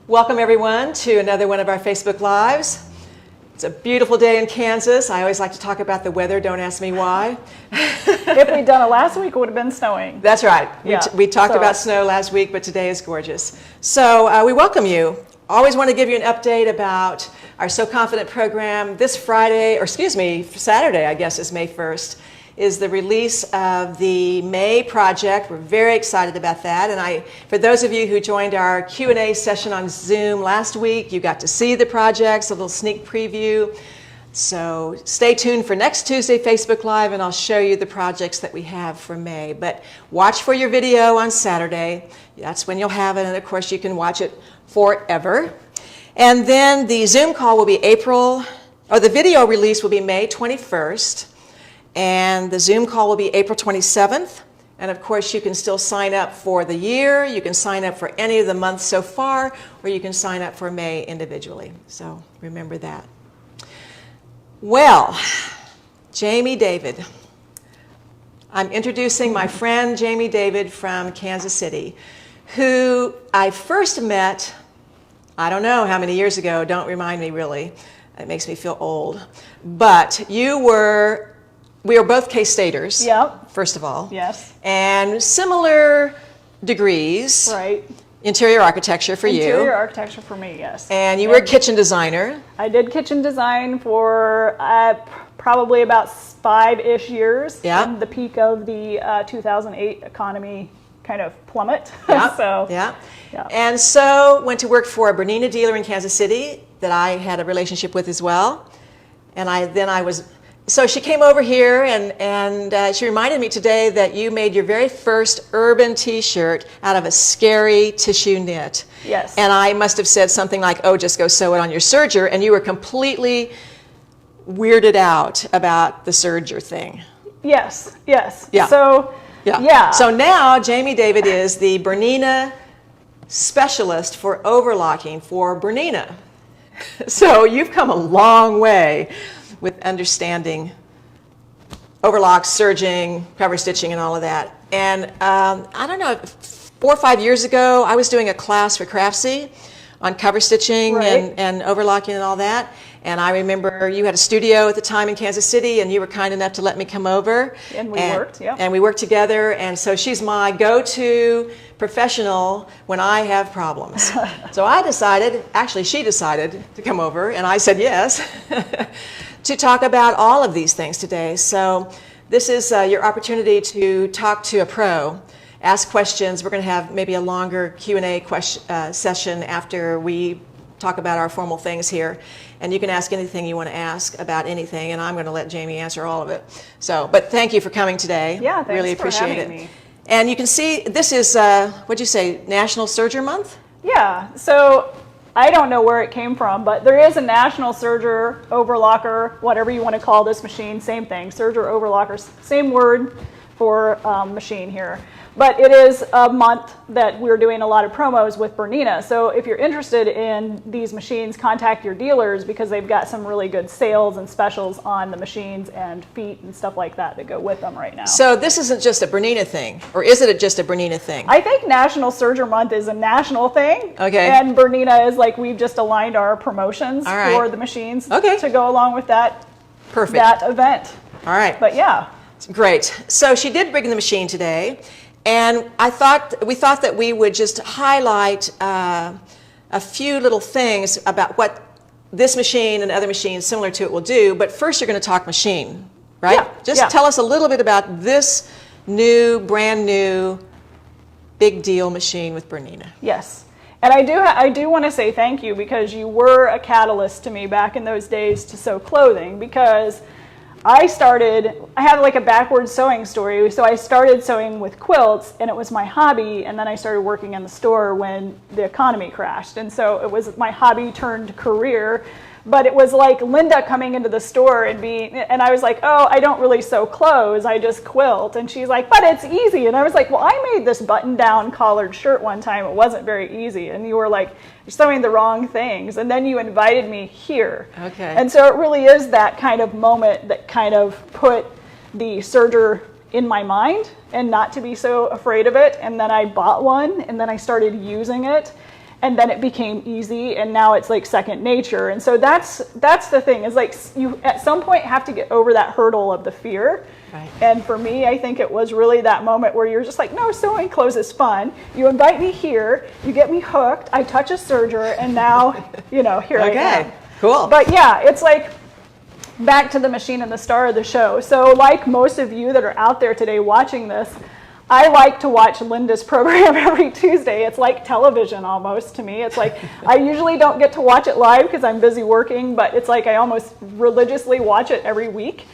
Welcome everyone to another one of our Facebook Lives. It's a beautiful day in Kansas. I always like to talk about the weather, don't ask me why. If we'd done it last week, it would have been snowing. That's right. Yeah. We talked about snow last week, but today is gorgeous. So we welcome you. Always want to give you an update about our So Confident program. This Friday, or excuse me, Saturday, I guess is May 1st, is the release of the May project. We're very excited about that. And for those of you who joined our Q&A session on Zoom last week, you got to see the projects, a little sneak preview. So stay tuned for next Tuesday Facebook Live, and I'll show you the projects that we have for May. But watch for your video on Saturday. That's when you'll have it, and of course you can watch it forever. And then the Zoom call will be the video release will be May 21st. And the Zoom call will be April 27th. And of course, you can still sign up for the year. You can sign up for any of the months so far, or you can sign up for May individually. So remember that. Well, Jaime David. I'm introducing my friend Jaime David from Kansas City, who I first met, I don't know how many years ago, don't remind me really. It makes me feel old. But we are both K-Staters, Yep. First of all. Yes. And similar degrees. Right. Interior architecture for you. Interior architecture for me, yes. And you were a kitchen designer. I did kitchen design for probably about 5-ish years. Yeah. In the peak of the 2008 economy kind of plummet. Yeah. So, yeah. Yeah. And so went to work for a Bernina dealer in Kansas City that I had a relationship with as well. And so she came over here and she reminded me today that you made your very first urban t-shirt out of a scary tissue knit. Yes. And I must have said something like, oh, just go sew it on your serger. And you were completely weirded out about the serger thing. Yes, yes. Yeah. So, yeah. So now Jaime David is the Bernina specialist for overlocking for Bernina. So you've come a long way with understanding overlock, serging, cover stitching, and all of that. And I don't know, 4 or 5 years ago, I was doing a class for Craftsy on cover stitching and overlocking and all that. And I remember you had a studio at the time in Kansas City, and you were kind enough to let me come over. And we worked, yeah. And we worked together, and so she's my go-to professional when I have problems. So she decided to come over, and I said yes, to talk about all of these things today. So this is your opportunity to talk to a pro, ask questions. We're going to have maybe a longer Q&A session after we talk about our formal things here. And you can ask anything you want to ask about anything, and I'm going to let Jaime answer all of it. So, but thank you for coming today. Yeah, thanks really for appreciate having it. me. And you can see this is what'd you say, National Serger Month? Yeah. So I don't know where it came from, but there is a national serger, overlocker, whatever you want to call this machine, same thing, serger, overlocker, same word for machine here. But it is a month that we're doing a lot of promos with Bernina. So if you're interested in these machines, contact your dealers because they've got some really good sales and specials on the machines and feet and stuff like that go with them right now. So this isn't just a Bernina thing, or is it just a Bernina thing? I think National Serger Month is a national thing. Okay. And Bernina is like, we've just aligned our promotions for the machines to go along with that, that event. All right. But yeah. Great. So she did bring the machine today. And we thought that we would just highlight a few little things about what this machine and other machines similar to it will do. But first you're going to talk machine, right? Yeah. Just tell us a little bit about this brand new, big deal machine with Bernina. Yes. And I do want to say thank you because you were a catalyst to me back in those days to sew clothing because I had like a backwards sewing story. So I started sewing with quilts and it was my hobby. And then I started working in the store when the economy crashed. And so it was my hobby turned career. But it was like Linda coming into the store and I was like, oh, I don't really sew clothes, I just quilt. And she's like, but it's easy. And I was like, well, I made this button-down collared shirt one time. It wasn't very easy. And you were like, you're sewing the wrong things. And then you invited me here. Okay. And so it really is that kind of moment that kind of put the serger in my mind and not to be so afraid of it. And then I bought one and then I started using it. and then it became easy, and now it's like second nature. And so that's the thing, is like you at some point have to get over that hurdle of the fear. Right. And for me, I think it was really that moment where you're just like, no, sewing clothes is fun. You invite me here, you get me hooked, I touch a serger, and now, here I am. Okay, cool. But yeah, it's like back to the machine and the star of the show. So like most of you that are out there today watching this, I like to watch Linda's program every Tuesday. It's like television almost to me. It's like I usually don't get to watch it live because I'm busy working, but it's like I almost religiously watch it every week.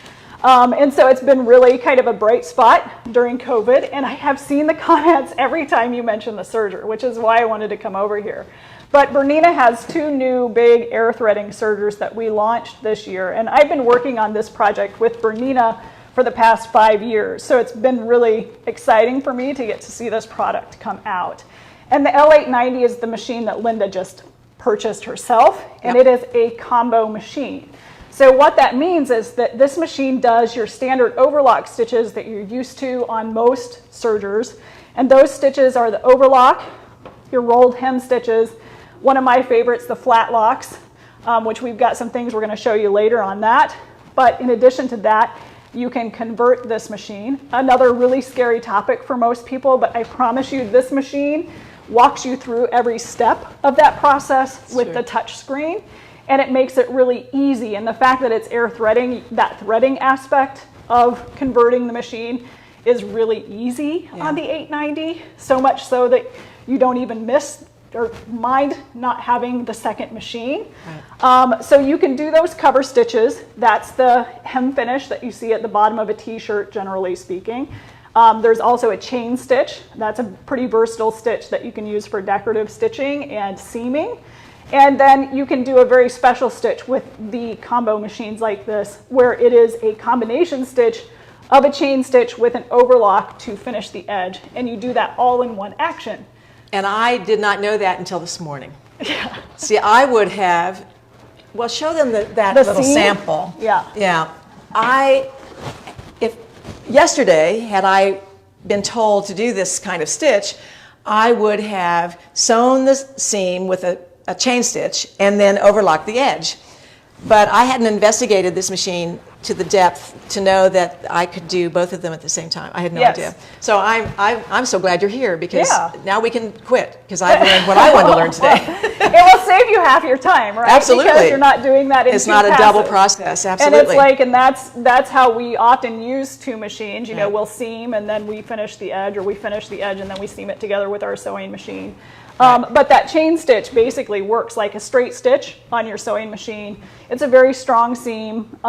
And so it's been really kind of a bright spot during COVID, and I have seen the comments every time you mention the serger, which is why I wanted to come over here. But Bernina has 2 new big air threading sergers that we launched this year, and I've been working on this project with Bernina for the past 5 years. So it's been really exciting for me to get to see this product come out. And the L890 is the machine that Linda just purchased herself, and it is a combo machine. So what that means is that this machine does your standard overlock stitches that you're used to on most sergers. And those stitches are the overlock, your rolled hem stitches, one of my favorites, the flat locks, which we've got some things we're going to show you later on that. But in addition to that, you can convert this machine. Another really scary topic for most people, but I promise you this machine walks you through every step of that process with the touch screen, and it makes it really easy. And the fact that it's air threading, that threading aspect of converting the machine is really easy on the 890, so much so that you don't even miss or mind not having the second machine. Right. So you can do those cover stitches. That's the hem finish that you see at the bottom of a t-shirt, generally speaking. There's also a chain stitch. That's a pretty versatile stitch that you can use for decorative stitching and seaming. And then you can do a very special stitch with the combo machines like this, where it is a combination stitch of a chain stitch with an overlock to finish the edge. And you do that all in one action. And I did not know that until this morning. Yeah. See, I would have, well, show them that little seam? sample. Yeah. Yeah. If yesterday, had I been told to do this kind of stitch, I would have sewn the seam with a chain stitch and then overlocked the edge. But I hadn't investigated this machine to the depth to know that I could do both of them at the same time. I had no idea. So I'm so glad you're here, because now we can quit, because I've learned what I wanted to learn today. It will save you half your time, right? Absolutely. Because you're not doing that in It's not a double process, absolutely. And it's like, and that's how we often use 2 machines. You know, we'll seam and then we finish the edge, or we finish the edge and then we seam it together with our sewing machine. But that chain stitch basically works like a straight stitch on your sewing machine. It's a very strong seam,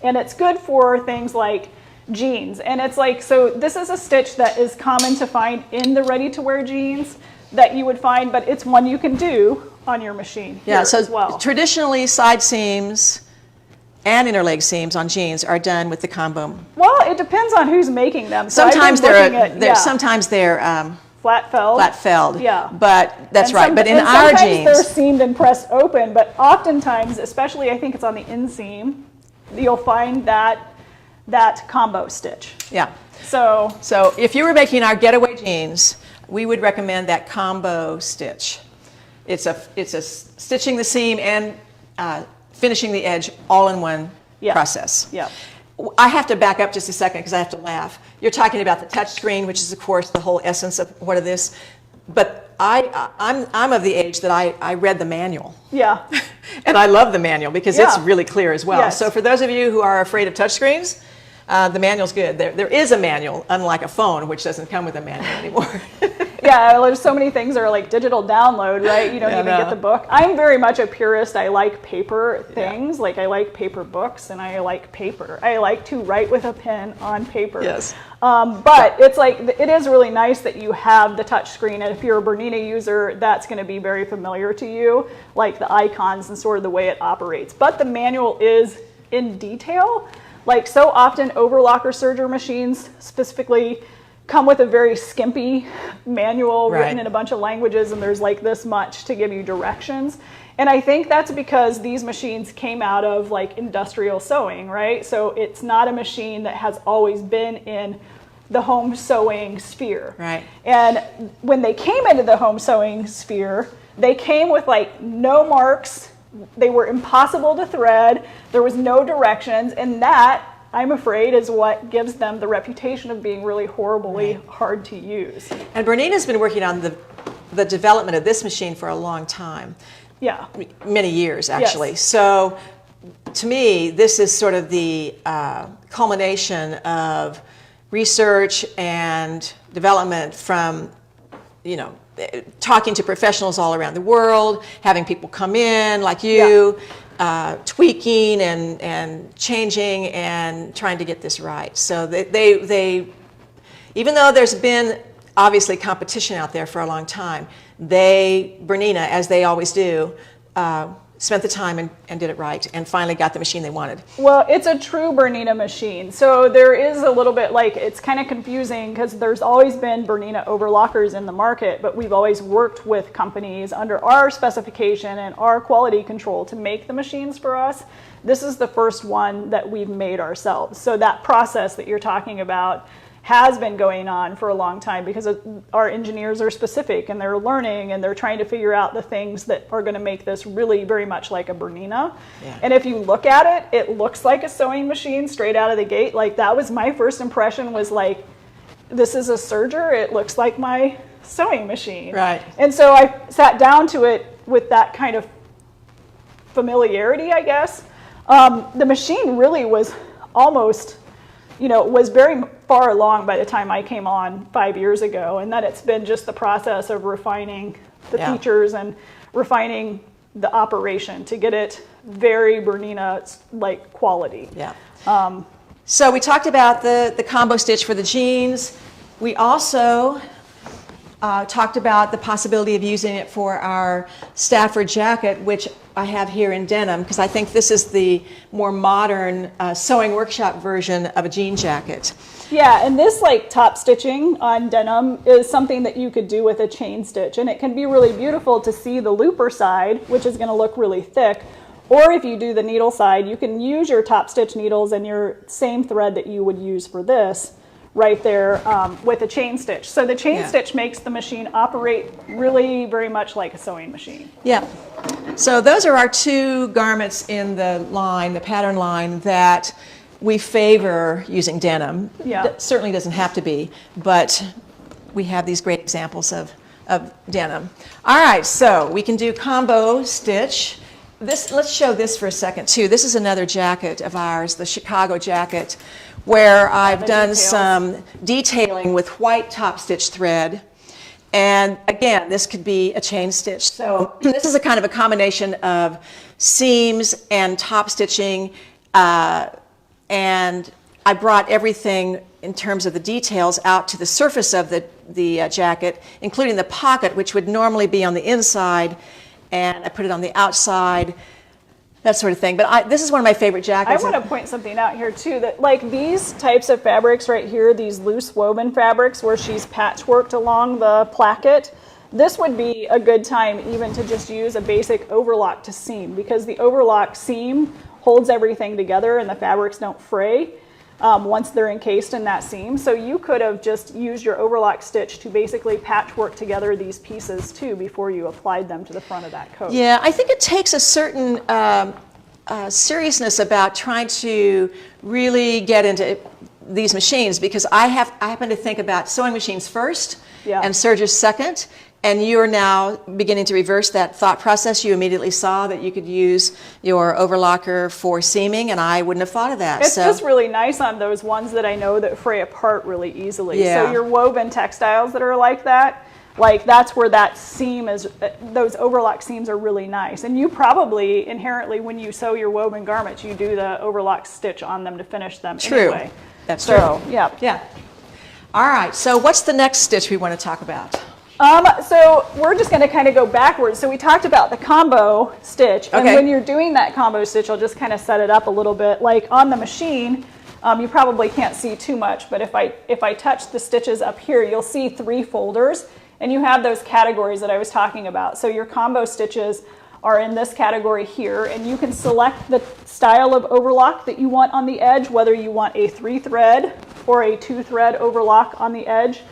and it's good for things like jeans. And it's like, so this is a stitch that is common to find in the ready-to-wear jeans that you would find, but it's one you can do on your machine as well. Traditionally, side seams and inner leg seams on jeans are done with the combo. Well, it depends on who's making them. So sometimes they're flat felled. Flat felled. Yeah. But that's right. But in our jeans, they're seamed and pressed open. But oftentimes, especially I think it's on the inseam, you'll find that combo stitch. Yeah. So if you were making our Getaway Jeans, we would recommend that combo stitch. It's a stitching the seam and finishing the edge all in one process. Yeah. I have to back up just a second because I have to laugh. You're talking about the touch screen, which is, of course, the whole essence of what it is. But I'm of the age that I read the manual. Yeah. And I love the manual because it's really clear as well. Yes. So for those of you who are afraid of touchscreens, the manual's good. There is a manual, unlike a phone, which doesn't come with a manual anymore. Yeah, there's so many things that are like digital download, right? You don't even get the book. I'm very much a purist. I like paper things. Like I like paper books and I like paper. I like to write with a pen on paper. Yes. But it's like, it is really nice that you have the touch screen. And if you're a Bernina user, that's going to be very familiar to you, like the icons and sort of the way it operates. But the manual is in detail. Like so often overlocker serger machines specifically come with a very skimpy manual written in a bunch of languages, and there's like this much to give you directions. And I think that's because these machines came out of like industrial sewing, right? So it's not a machine that has always been in the home sewing sphere. Right. And when they came into the home sewing sphere, they came with like no marks. They were impossible to thread. There was no directions. And that, I'm afraid, is what gives them the reputation of being really horribly hard to use. And Bernina's been working on the development of this machine for a long time. Yeah. Many years, actually. Yes. So to me, this is sort of the culmination of research and development from, talking to professionals all around the world, having people come in like you, tweaking and changing and trying to get this right. So they even though there's been obviously competition out there for a long time, Bernina, as they always do, spent the time and did it right and finally got the machine they wanted. Well, it's a true Bernina machine. So there is a little bit it's kind of confusing because there's always been Bernina overlockers in the market, but we've always worked with companies under our specification and our quality control to make the machines for us. This is the first one that we've made ourselves. So that process that you're talking about has been going on for a long time because our engineers are specific and they're learning and they're trying to figure out the things that are going to make this really very much like a Bernina. Yeah. And if you look at it, it looks like a sewing machine straight out of the gate. Like that was my first impression, was like, this is a serger. It looks like my sewing machine. Right. And so I sat down to it with that kind of familiarity, I guess. The machine really was almost, was very far along by the time I came on 5 years ago, and that it's been just the process of refining the features and refining the operation to get it very Bernina-like quality. Yeah. So we talked about the combo stitch for the jeans. We also talked about the possibility of using it for our Stafford jacket, which I have here in denim, because I think this is the more modern sewing workshop version of a jean jacket. Yeah, and this top stitching on denim is something that you could do with a chain stitch, and it can be really beautiful to see the looper side, which is going to look really thick. Or if you do the needle side, you can use your top stitch needles and your same thread that you would use for this right there with a chain stitch. So the chain stitch makes the machine operate really very much like a sewing machine. Yeah. So those are our two garments in the line, the pattern line, that we favor using denim. Yeah. It certainly doesn't have to be, but we have these great examples of denim. All right, so we can do combo stitch. Let's show this for a second too. This is another jacket of ours, the Chicago jacket, where I've done some detailing with white top stitch thread. And again, this could be a chain stitch. So this is a kind of a combination of seams and top stitching. And I brought everything in terms of the details out to the surface of the jacket, including the pocket, which would normally be on the inside. And I put it on the outside, that sort of thing. But this is one of my favorite jackets. I want to point something out here too, that these types of fabrics right here, these loose woven fabrics where she's patchworked along the placket, this would be a good time even to just use a basic overlock to seam, because the overlock seam holds everything together and the fabrics don't fray once they're encased in that seam. So you could have just used your overlock stitch to basically patchwork together these pieces too before you applied them to the front of that coat. Yeah, I think it takes a certain seriousness about trying to really get into these machines, because I happen to think about sewing machines first and sergers second. And you're now beginning to reverse that thought process. You immediately saw that you could use your overlocker for seaming, and I wouldn't have thought of that. It's just really nice on those ones that I know that fray apart really easily. Yeah. So your woven textiles that are like that, that's where that seam is, those overlock seams are really nice. And you probably inherently, when you sew your woven garments, you do the overlock stitch on them to finish them anyway. That's true. Yeah. Yeah. All right, so what's the next stitch we want to talk about? So we're just going to kind of go backwards. So we talked about the combo stitch, and when you're doing that combo stitch, I'll just kind of set it up a little bit. Like on the machine, you probably can't see too much, but if I touch the stitches up here, you'll see 3 folders, and you have those categories that I was talking about. So your combo stitches are in this category here, and you can select the style of overlock that you want on the edge, whether you want a 3-thread for a 2-thread overlock on the edge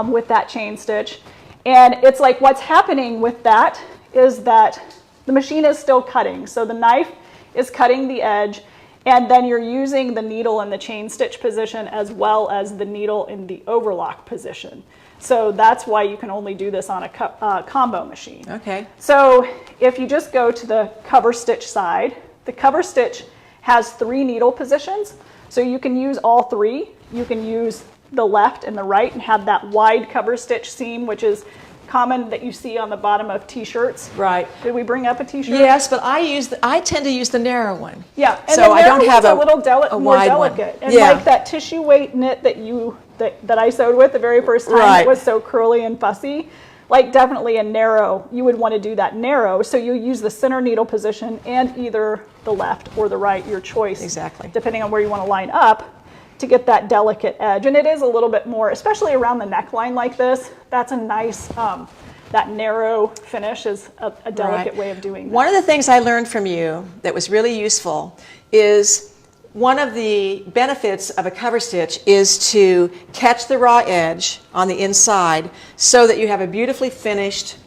with that chain stitch. And it's like what's happening with that is that the machine is still cutting. So the knife is cutting the edge, and then you're using the needle in the chain stitch position as well as the needle in the overlock position. So that's why you can only do this on a combo machine. Okay. So if you just go to the cover stitch side, the cover stitch has 3 needle positions. So you can use all 3. You can use the left and the right and have that wide cover stitch seam, which is common that you see on the bottom of t-shirts. Right. Did we bring up a t-shirt? Yes, but I tend to use the narrow one. Yeah, and so the I narrow don't have one's a little more wide delicate. one. And like that tissue weight knit that I sewed with the very first time, Right. it was so curly and fussy. Like definitely a narrow, you would want to do that narrow. So you use the center needle position and either the left or the right, your choice. Exactly. Depending on where you want to line up to get that delicate edge. And it is a little bit more, especially around the neckline like this, that's a nice, that narrow finish is a delicate way of doing that. One of the things I learned from you that was really useful is one of the benefits of a cover stitch is to catch the raw edge on the inside so that you have a beautifully finished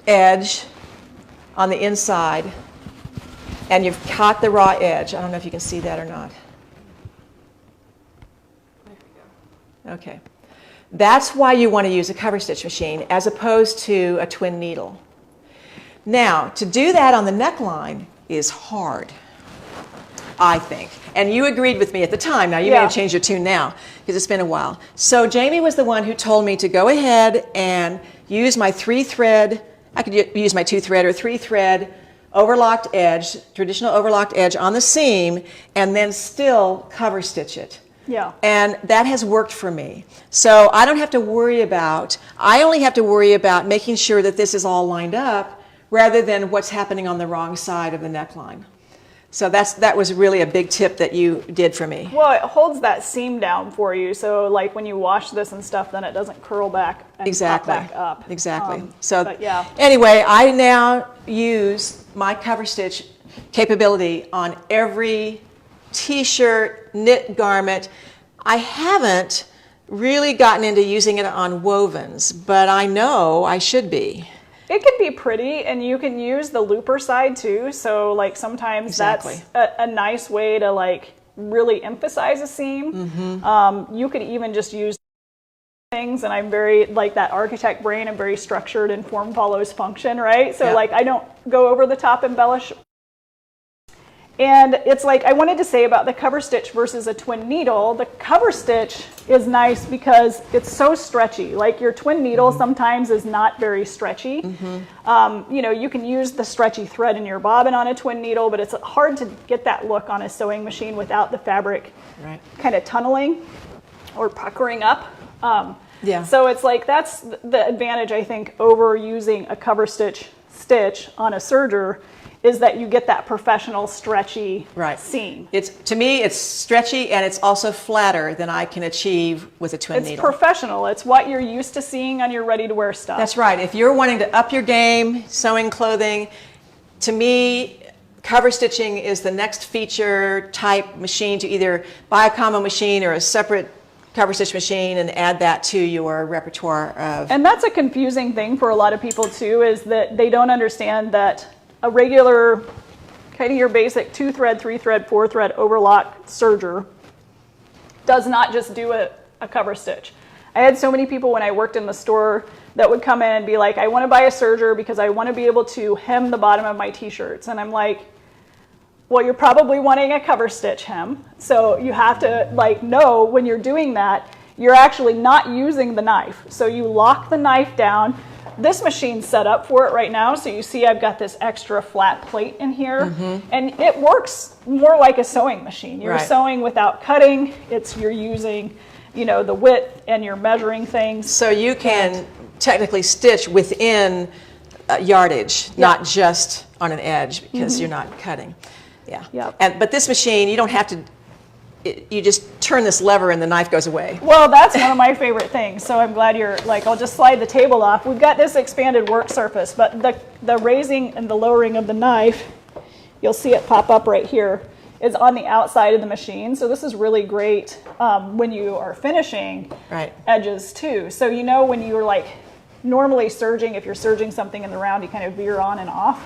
edge on the inside and you've caught the raw edge. I don't know if you can see that or not. Okay. That's why you want to use a cover stitch machine as opposed to a twin needle. Now, to do that on the neckline is hard, I think. And you agreed with me at the time. Now, you may have changed your tune now because it's been a while. So Jaime was the one who told me to go ahead and use my 3-thread, I could use my 2-thread or 3-thread overlocked edge, traditional overlocked edge on the seam, and then still cover stitch it. Yeah. And that has worked for me. So I don't have to worry about, I only have to worry about making sure that this is all lined up rather than what's happening on the wrong side of the neckline. So that was really a big tip that you did for me. Well, it holds that seam down for you. So like when you wash this and stuff, then it doesn't curl back and pop back up. Exactly. Yeah. Anyway, I now use my cover stitch capability on every t-shirt, knit garment. I haven't really gotten into using it on wovens, but I know I should be. It can be pretty, and you can use the looper side too. So like sometimes that's a nice way to like really emphasize a seam. Mm-hmm. You could even just use things, and I'm very like that architect brain. I'm very structured and form follows function, right? So like I don't go over the top embellish. And it's like I wanted to say about the cover stitch versus a twin needle. The cover stitch is nice because it's so stretchy. Like your twin needle sometimes is not very stretchy. You know, you can use the stretchy thread in your bobbin on a twin needle, but it's hard to get that look on a sewing machine without the fabric kind of tunneling or puckering up. So it's like that's the advantage, I think, over using a cover stitch on a serger, is that you get that professional stretchy seam. To me, it's stretchy and it's also flatter than I can achieve with a twin needle. It's professional. It's what you're used to seeing on your ready-to-wear stuff. That's right. If you're wanting to up your game, sewing clothing, to me, cover stitching is the next feature type machine to either buy a combo machine or a separate cover stitch machine and add that to your repertoire of. And that's a confusing thing for a lot of people too, is that they don't understand that a regular, kind of your basic 2-thread, 3-thread, 4-thread overlock serger does not just do a cover stitch. I had so many people when I worked in the store that would come in and be like, I want to buy a serger because I want to be able to hem the bottom of my t-shirts. And I'm like, well, you're probably wanting a cover stitch hem. So you have to like know when you're doing that, you're actually not using the knife. So you lock the knife down. This machine's set up for it right now, so you see I've got this extra flat plate in here, and it works more like a sewing machine. You're sewing without cutting. You're using, you know, the width, and you're measuring things. So you can technically stitch within yardage, not just on an edge, because you're not cutting. But this machine, you don't have to. You just turn this lever and the knife goes away. Well, that's one of my favorite things. So I'm glad you're like, I'll just slide the table off. We've got this expanded work surface, but the raising and the lowering of the knife, you'll see it pop up right here. is on the outside of the machine. So this is really great when you are finishing edges too. So you know when you're like normally serging, if you're serging something in the round, you kind of veer on and off.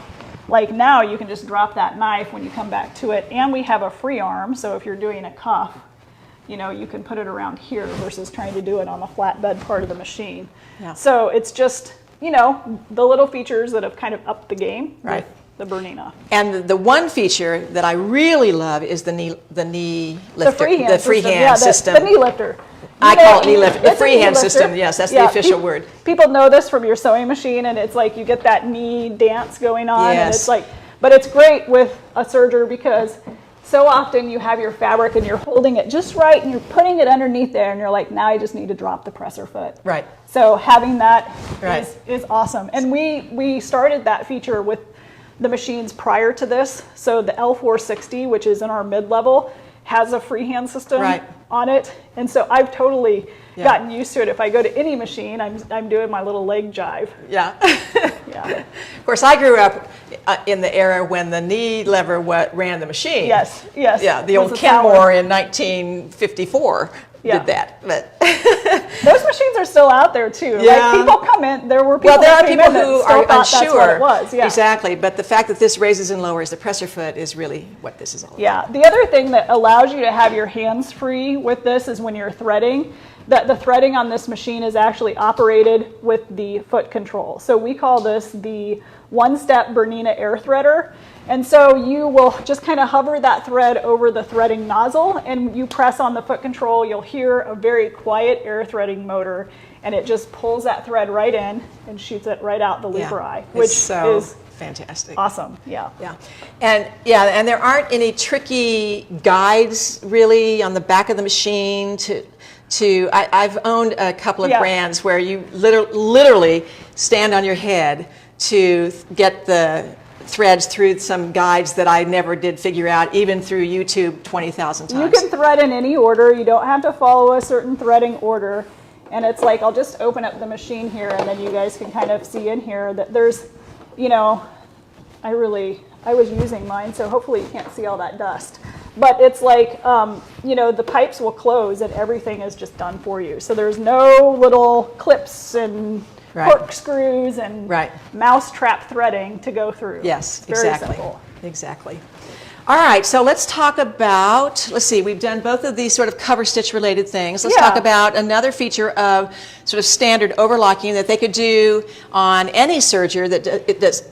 Like now you can just drop that knife when you come back to it. And we have a free arm, so if you're doing a cuff, you know, you can put it around here versus trying to do it on the flatbed part of the machine. Yeah. So it's just, you know, the little features that have kind of upped the game with the Bernina. And the one feature that I really love is the knee lifter, the freehand system. The knee lifter. I call it knee lifter. The freehand system, yes, that's the official word. People know this from your sewing machine, and it's like you get that knee dance going on, and it's like, but it's great with a serger because so often you have your fabric and you're holding it just right and you're putting it underneath there and you're like, now I just need to drop the presser foot. Right. So having that is awesome. And we started that feature with the machines prior to this. So the L460, which is in our mid-level, has a freehand system on it. And so I've totally gotten used to it. If I go to any machine, I'm doing my little leg jive. Yeah. Of course, I grew up in the era when the knee lever ran the machine. Yes. Yeah, the old Kenmore in 1954 did that. But those machines are still out there too. Yeah. Like people come in, there were people there are that came people in who that still are thought unsure. that's what it was. Yeah. Exactly, but the fact that this raises and lowers the presser foot is really what this is all about. Yeah, the other thing that allows you to have your hands free with this is when you're threading, that the threading on this machine is actually operated with the foot control. So we call this the one-step Bernina air threader. And so you will just kind of hover that thread over the threading nozzle and you press on the foot control, you'll hear a very quiet air threading motor and it just pulls that thread right in and shoots it right out the looper eye, which is fantastic. Awesome. Yeah. And there aren't any tricky guides really on the back of the machine I've owned a couple of brands where you literally stand on your head to get the threads through some guides that I never did figure out, even through YouTube 20,000 times. You can thread in any order. You don't have to follow a certain threading order. And it's like, I'll just open up the machine here and then you guys can kind of see in here that there's, you know, I was using mine, so hopefully you can't see all that dust. But it's like, you know, the pipes will close and everything is just done for you. So there's no little clips and corkscrews and mousetrap threading to go through. Yes, it's very simple. Exactly. All right, so let's talk about, let's see, we've done both of these sort of cover stitch related things. Let's talk about another feature of sort of standard overlocking that they could do on any serger that's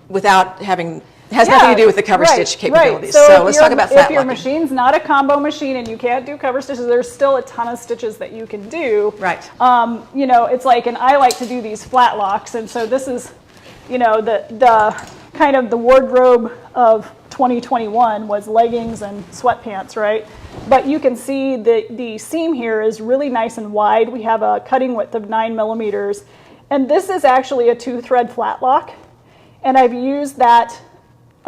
without having, has nothing to do with the cover stitch capabilities. So let's talk about flat If your locking. machine's not a combo machine and you can't do cover stitches, there's still a ton of stitches that you can do. Right. You know, it's like, and I like to do these flat locks, and so this is, you know, the kind of the wardrobe of 2021 was leggings and sweatpants, right? But you can see the seam here is really nice and wide. We have a cutting width of 9 millimeters, and this is actually a 2-thread flat lock, and I've used that.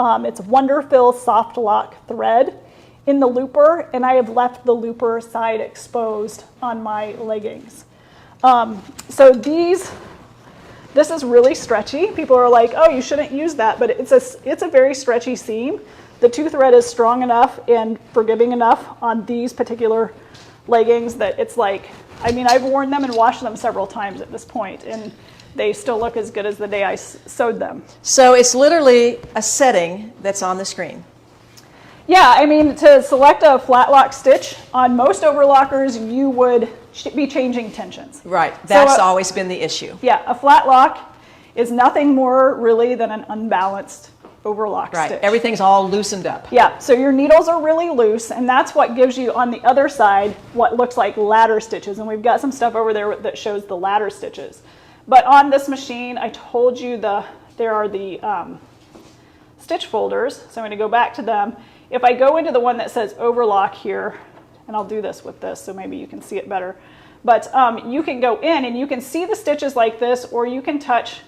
It's Wonderfill Soft Lock thread in the looper, and I have left the looper side exposed on my leggings. So this is really stretchy. People are like, oh, you shouldn't use that, but it's a very stretchy seam. The 2-thread is strong enough and forgiving enough on these particular leggings that it's like, I mean, I've worn them and washed them several times at this point, and they still look as good as the day I sewed them. So it's literally a setting that's on the screen. Yeah, I mean, to select a flat lock stitch, on most overlockers, you would be changing tensions. Right, that's always been the issue. Yeah, a flat lock is nothing more really than an unbalanced overlock stitch. Everything's all loosened up. Yeah, so your needles are really loose, and that's what gives you on the other side what looks like ladder stitches, and we've got some stuff over there that shows the ladder stitches. But on this machine, I told you there are the stitch folders, so I'm going to go back to them. If I go into the one that says overlock here, and I'll do this with this so maybe you can see it better, but you can go in and you can see the stitches like this, or you can touch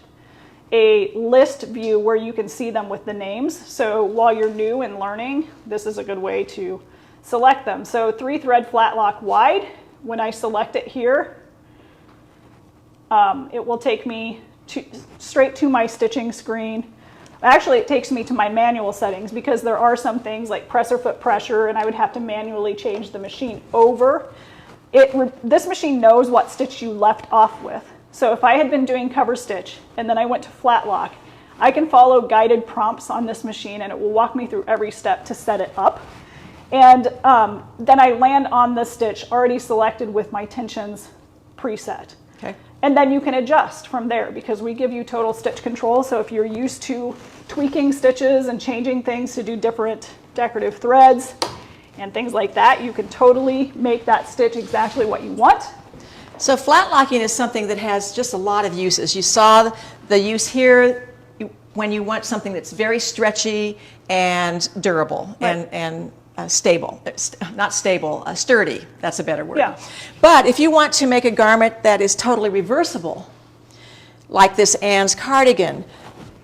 a list view where you can see them with the names. So while you're new and learning, this is a good way to select them. So 3-thread flat lock wide, when I select it here, it will take me straight to my stitching screen. Actually, it takes me to my manual settings because there are some things like presser foot pressure, and I would have to manually change the machine over. This machine knows what stitch you left off with. So if I had been doing cover stitch and then I went to flat lock, I can follow guided prompts on this machine and it will walk me through every step to set it up. And then I land on the stitch already selected with my tensions preset. Okay. And then you can adjust from there because we give you total stitch control. So if you're used to tweaking stitches and changing things to do different decorative threads and things like that, you can totally make that stitch exactly what you want. So flat locking is something that has just a lot of uses. You saw the use here when you want something that's very stretchy and durable, right, and stable, not stable, sturdy, that's a better word. Yeah. But if you want to make a garment that is totally reversible, like this Anne's cardigan,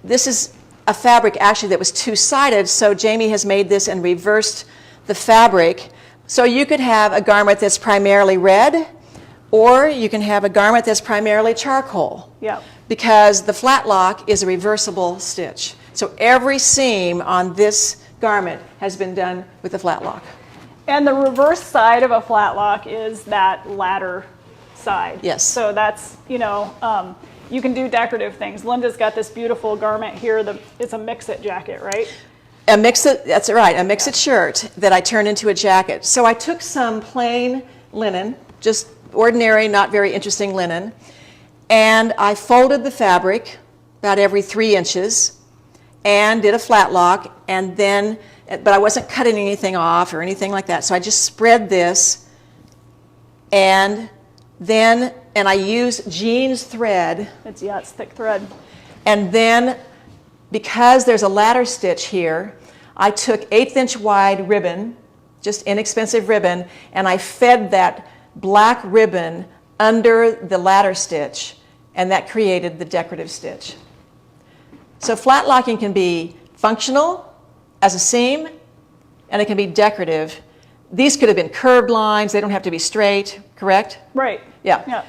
this is a fabric actually that was two-sided, so Jaime has made this and reversed the fabric. So you could have a garment that's primarily red, or you can have a garment that's primarily charcoal. Yeah. Because the flat lock is a reversible stitch. So every seam on this garment has been done with the flat lock. And the reverse side of a flat lock is that ladder side. Yes. So that's, you can do decorative things. Linda's got this beautiful garment here. It's a mix-it jacket, right? A mix-it, that's right, a mix-it shirt that I turned into a jacket. So I took some plain linen, just ordinary, not very interesting linen, and I folded the fabric about every 3 inches and did a flat lock, and then, but I wasn't cutting anything off or anything like that. So I just spread this, and I used jeans thread. It's thick thread. And then, because there's a ladder stitch here, I took 1/8 inch wide ribbon, just inexpensive ribbon, and I fed that black ribbon under the ladder stitch, and that created the decorative stitch. So flat locking can be functional as a seam, and it can be decorative. These could have been curved lines. They don't have to be straight, correct? Right. Yeah.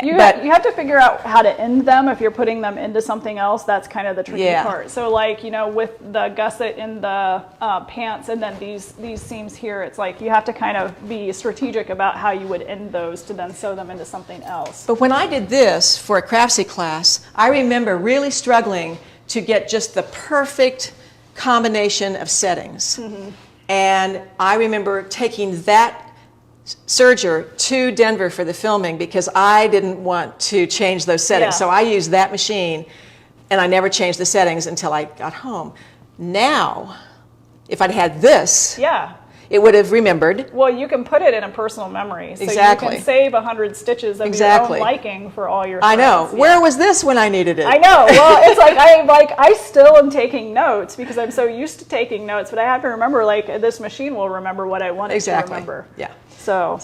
You have to figure out how to end them if you're putting them into something else. That's kind of the tricky part. So like, with the gusset in the pants and then these seams here, it's like you have to kind of be strategic about how you would end those to then sew them into something else. But when I did this for a Craftsy class, I remember really struggling to get just the perfect combination of settings. Mm-hmm. And I remember taking that serger to Denver for the filming because I didn't want to change those settings. Yeah. So I used that machine, and I never changed the settings until I got home. Now, if I'd had this, it would have remembered. Well, you can put it in a personal memory. So exactly. You can save 100 stitches of your own liking for all your threads. I know. Yeah. Where was this when I needed it? I know. Well, it's like I still am taking notes because I'm so used to taking notes, but I have to remember, this machine will remember what I want it to remember. Yeah. So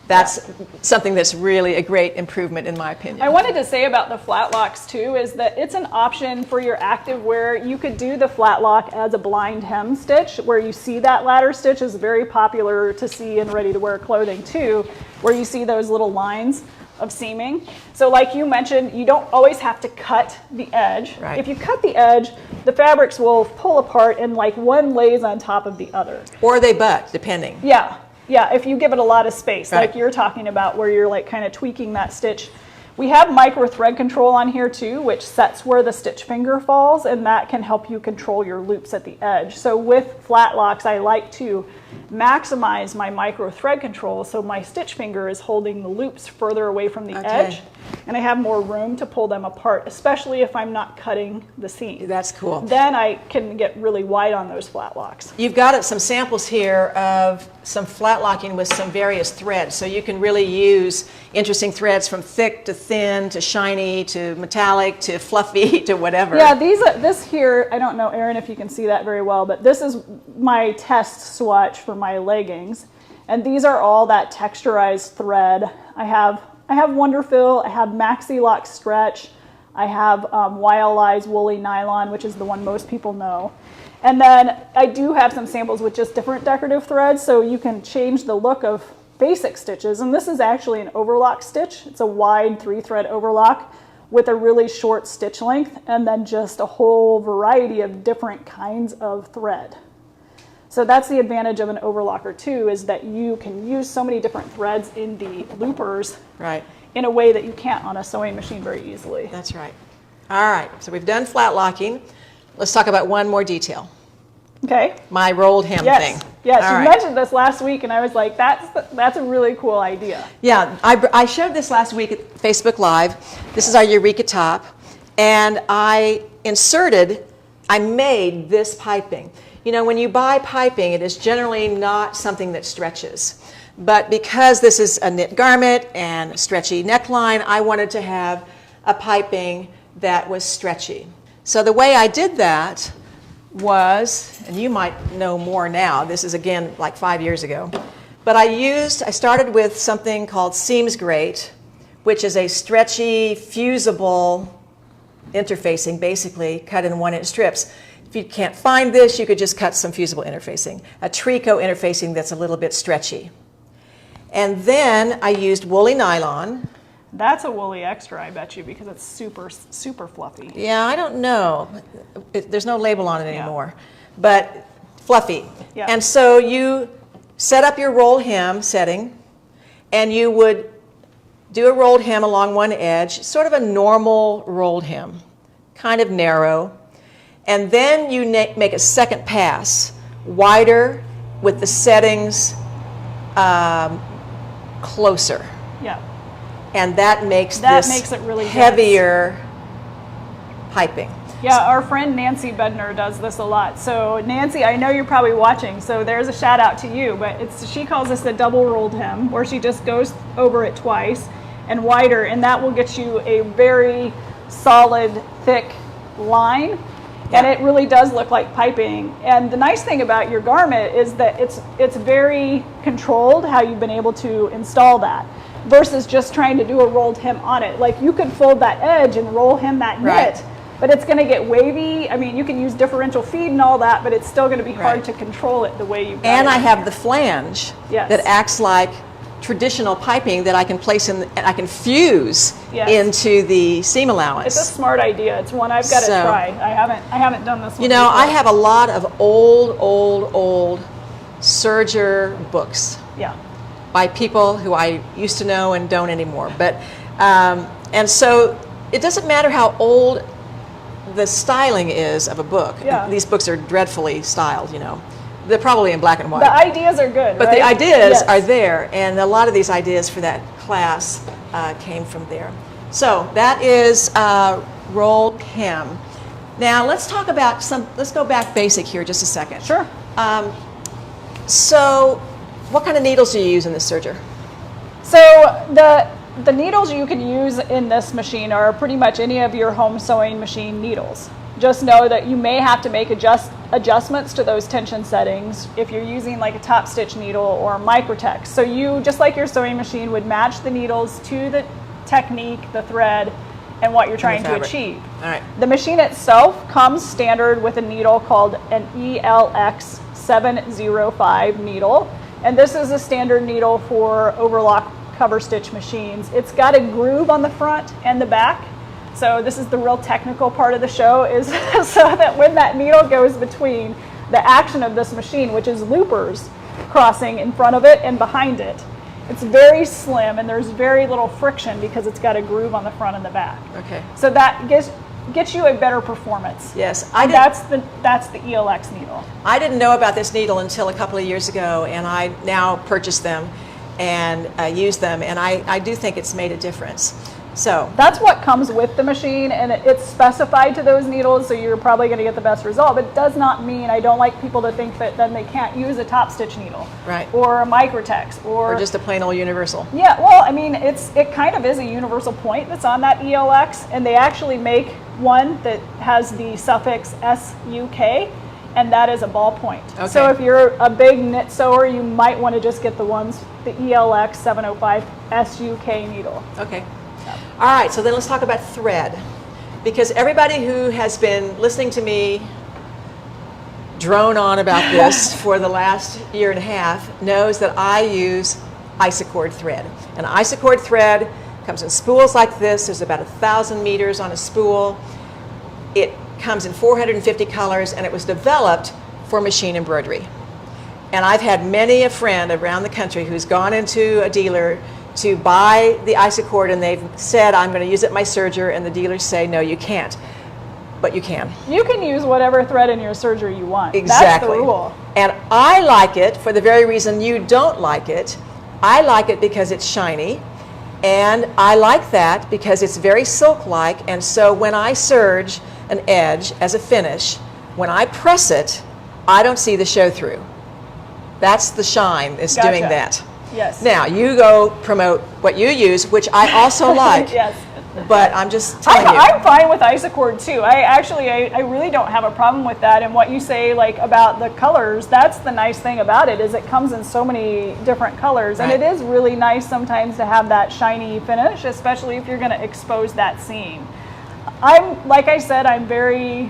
that's something that's really a great improvement in my opinion. I wanted to say about the flat locks too is that it's an option for your active wear. You could do the flat lock as a blind hem stitch where you see that ladder stitch is very popular to see in ready to wear clothing too, where you see those little lines of seaming. So like you mentioned, you don't always have to cut the edge. Right. If you cut the edge, the fabrics will pull apart and one lays on top of the other. Or they butt, depending. Yeah, if you give it a lot of space, like you're talking about, where you're kind of tweaking that stitch. We have micro thread control on here too, which sets where the stitch finger falls, and that can help you control your loops at the edge. So with flat locks, I like to maximize my micro thread control so my stitch finger is holding the loops further away from the edge, and I have more room to pull them apart, especially if I'm not cutting the seam. That's cool. Then I can get really wide on those flat locks. You've got some samples here of some flat locking with some various threads, so you can really use interesting threads from thick to thin to shiny to metallic to fluffy to whatever. Yeah, this here, I don't know, Erin, if you can see that very well, but this is my test swatch for my leggings, and these are all that texturized thread. I have Wonderfill, I have Maxi Lock Stretch, I have YLI's Woolly Nylon, which is the one most people know. And then I do have some samples with just different decorative threads, so you can change the look of basic stitches. And this is actually an overlock stitch. It's a wide 3-thread overlock with a really short stitch length, and then just a whole variety of different kinds of thread. So that's the advantage of an overlocker too, is that you can use so many different threads in the loopers in a way that you can't on a sewing machine very easily. That's right. All right, so we've done flat locking. Let's talk about one more detail. Okay. My rolled hem thing. Yes, All you right. mentioned this last week, and I was like, that's a really cool idea. Yeah, I showed this last week at Facebook Live. This is our Eureka top, and I made this piping. You know, when you buy piping, it is generally not something that stretches. But because this is a knit garment and stretchy neckline, I wanted to have a piping that was stretchy. So the way I did that was, and you might know more now, this is again like 5 years ago, but I started with something called Seams Grate, which is a stretchy, fusible interfacing, basically cut in 1-inch strips. If you can't find this, you could just cut some fusible interfacing, a tricot interfacing that's a little bit stretchy. And then I used woolly nylon. That's a woolly extra, I bet you, because it's super, super fluffy. Yeah, I don't know. There's no label on it anymore, but fluffy. Yeah. And so you set up your rolled hem setting, and you would do a rolled hem along one edge, sort of a normal rolled hem, kind of narrow. And then you make a second pass, wider with the settings closer. Yeah. And that makes it really heavier piping. Yeah, our friend Nancy Bednar does this a lot. So Nancy, I know you're probably watching, so there's a shout out to you, but she calls this a double rolled hem, where she just goes over it twice and wider, and that will get you a very solid, thick line. And it really does look like piping. And the nice thing about your garment is that it's very controlled how you've been able to install that, versus just trying to do a rolled hem on it. Like, you could fold that edge and roll hem that knit, but it's going to get wavy. I mean, you can use differential feed and all that, but it's still going to be hard to control it the way you. And I have the flange that acts like traditional piping that I can place in, and I can fuse into the seam allowance. It's a smart idea. It's one I've got to try. I haven't done this one. You know, before. I have a lot of old serger books. Yeah. By people who I used to know and don't anymore. But and so it doesn't matter how old the styling is of a book. Yeah. These books are dreadfully styled, you know. They're probably in black and white. The ideas are good, but the ideas are there, and a lot of these ideas for that class came from there. So that is rolled hem. Now let's talk about let's go back basic here just a second. Sure. So what kind of needles do you use in this serger? So the needles you can use in this machine are pretty much any of your home sewing machine needles. Just know that you may have to make adjustments to those tension settings if you're using like a top stitch needle or microtex. So you, just like your sewing machine, would match the needles to the technique, the thread, and what you're trying to achieve. All right. The machine itself comes standard with a needle called an ELX 705 needle. And this is a standard needle for overlock cover stitch machines. It's got a groove on the front and the back. So this is the real technical part of the show, is so that when that needle goes between the action of this machine, which is loopers crossing in front of it and behind it, it's very slim and there's very little friction because it's got a groove on the front and the back. Okay. So that gets you a better performance. Yes, that's the ELX needle. I didn't know about this needle until a couple of years ago, and I now purchase them and use them, and I do think it's made a difference. So that's what comes with the machine, and it's specified to those needles, so you're probably going to get the best result. But it does not mean, I don't like people to think that then they can't use a top stitch needle, or a microtex, or just a plain old universal. Yeah, well, I mean, it kind of is a universal point that's on that ELX, and they actually make one that has the suffix SUK, and that is a ball point. Okay. So if you're a big knit sewer, you might want to just get the ELX 705 SUK needle. Okay. All right, so then let's talk about thread, because everybody who has been listening to me drone on about this for the last year and a half knows that I use isocord thread. And isocord thread Comes in spools like this. There's about 1,000 meters on a spool. It comes in 450 colors, and it was developed for machine embroidery. And I've had many a friend around the country who's gone into a dealer to buy the Isacord, and they've said, I'm going to use it in my serger, and the dealers say, no, you can't. But you can. You can use whatever thread in your serger you want. Exactly. That's the rule. And I like it for the very reason you don't like it. I like it because it's shiny. And I like that because it's very silk-like, and so when I serge an edge as a finish, when I press it, I don't see the show-through. That's the shine is Gotcha. doing that. Yes. Now, you go promote what you use, which I also like, Yes. but I'm just telling you. I'm fine with Isacord too. I really don't have a problem with that. And what you say like about the colors, that's the nice thing about it, is it comes in so many different colors. And Right. it is really nice sometimes to have that shiny finish, especially if you're going to expose that seam. Like I said, I'm very,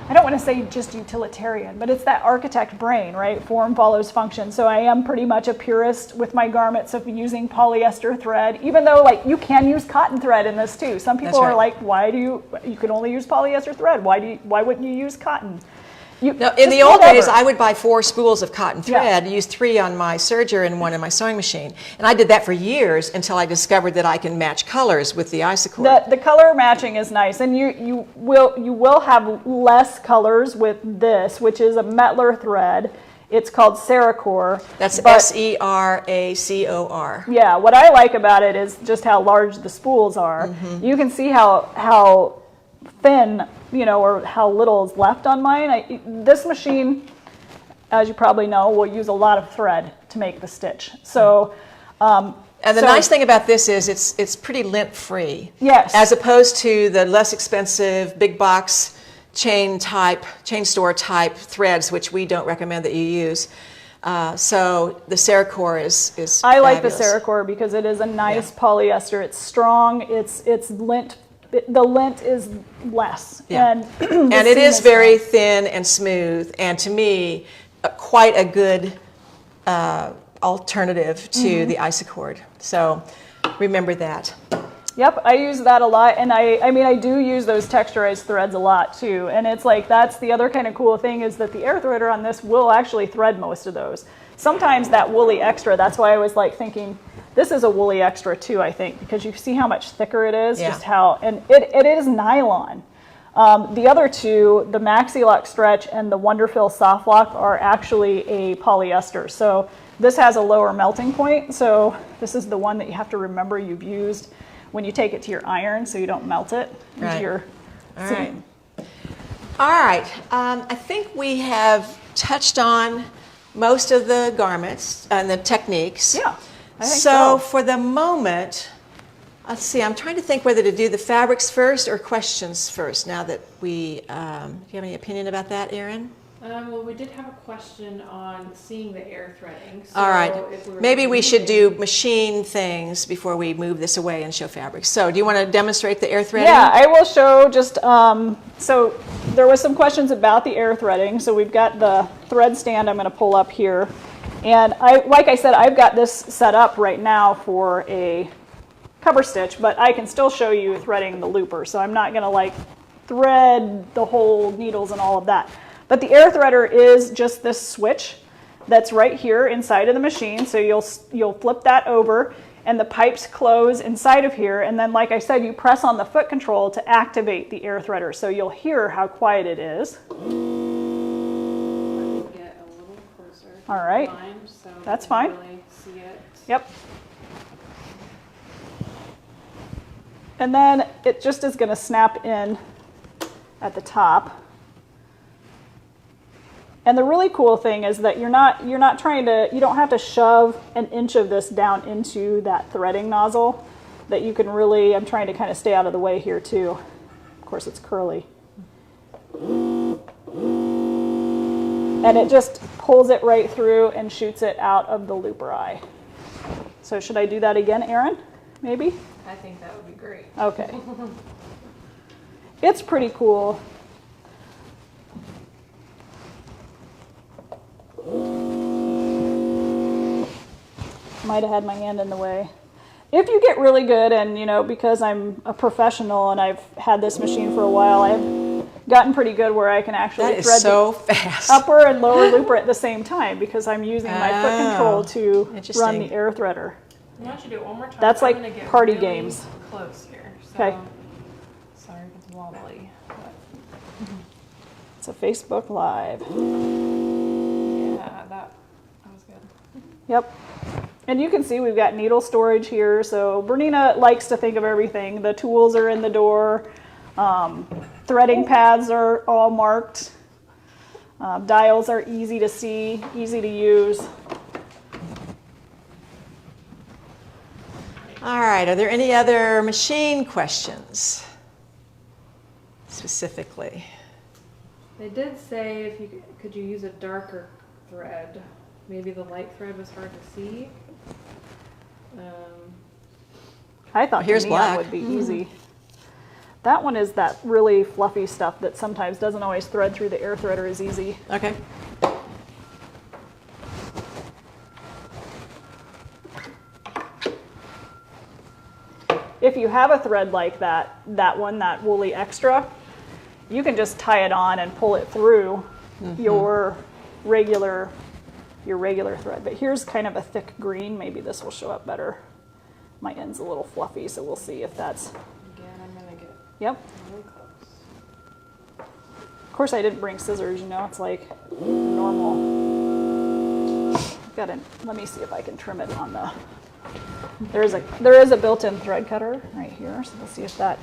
I don't want to say just utilitarian, but it's that architect brain, right? Form follows function. So I am pretty much a purist with my garments of using polyester thread, even though like you can use cotton thread in this too. Some people That's right. are like, why do you can only use polyester thread? Why wouldn't you use cotton? Now, in the old days, I would buy 4 spools of cotton thread, Yeah. use 3 on my serger and 1 in my sewing machine. And I did that for years until I discovered that I can match colors with the Isacord. The color matching is nice, and you will have less colors with this, which is a Metler thread. It's called Seracor. That's but- Seracor. Yeah, what I like about it is just how large the spools are. Mm-hmm. You can see how thin, or how little is left on mine. This machine, as you probably know, will use a lot of thread to make the stitch. So, And the nice thing about this is it's pretty lint-free. Yes. As opposed to the less expensive big box chain store type threads, which we don't recommend that you use. So the Seracor is I like the fabulous. Seracor because it is a nice polyester. It's strong. It's lint. The lint is less. Yeah. And, And it is very thin and smooth, and to me, quite a good alternative to the Isacord. So remember that. Yep, I use that a lot, and I do use those texturized threads a lot too. And it's like that's the other kind of cool thing is that the air threader on this will actually thread most of those. Sometimes that woolly extra. That's why I was like thinking this is a woolly extra too. I think because you see how much thicker it is, Yeah. just how, and it is nylon. The other two, the Maxi Lock Stretch and the Wonderfill Soft Lock, are actually a polyester. So this has a lower melting point. So this is the one that you have to remember you've used when you take it to your iron, so you don't melt it into Right. your All seam. right. All right. I think we have touched on most of the garments and the techniques. Yeah, I think So so. for the moment, let's see, I'm trying to think whether to do the fabrics first or questions first now that we, do you have any opinion about that, Erin? Well, we did have a question on seeing the air threading. So All right. if we were Maybe we should do moving- machine things before we move this away and show fabrics. So do you want to demonstrate the air threading? Yeah, I will show just, so there was some questions about the air threading. So we've got the thread stand I'm gonna pull up here. And like I said, I've got this set up right now for a cover stitch, but I can still show you threading the looper. So I'm not gonna like thread the whole needles and all of that. But the air threader is just this switch that's right here inside of the machine. So you'll flip that over and the pipes close inside of here. And then, like I said, you press on the foot control to activate the air threader. So you'll hear how quiet it is. Let me get a little closer. All right. So That's you fine. can really see it. Yep. And then it just is going to snap in at the top. And the really cool thing is that you're not trying to, you don't have to shove an inch of this down into that threading nozzle. That you can really, I'm trying to kind of stay out of the way here too. Of course it's curly. And it just pulls it right through and shoots it out of the looper eye. So should I do that again, Erin? Maybe? I think that would be great. Okay. It's pretty cool. Might have had my hand in the way. if you get really good, and you know, because I'm a professional and I've had this machine for a while, I've gotten pretty good where I can actually thread so the fast. upper and lower looper at the same time because I'm using my foot control to run the air threader. I want you to do it one more time. That's I'm like gonna get party really games. Close here. So, Okay. sorry if it's wobbly. But It's a Facebook Live. yeah, that was good. Yep. And you can see we've got needle storage here. So Bernina likes to think of everything. The tools are in the door. Threading pads are all marked. Dials are easy to see, easy to use. All right, are there any other machine questions specifically? They did say if you could you use a darker thread. Maybe the light thread was hard to see. I thought Here's the neon black. would be easy. That one is that really fluffy stuff that sometimes doesn't always thread through the air threader as easy. Okay. If you have a thread like that one, that woolly extra, you can just tie it on and pull it through your regular thread. But here's kind of a thick green. Maybe this will show up better. My end's a little fluffy, so we'll see if that's... Again, I'm gonna get Yep. really close. Of course, I didn't bring scissors, you know, it's like normal. Let me see if I can trim it on the... There is a built-in thread cutter right here, so we'll see if that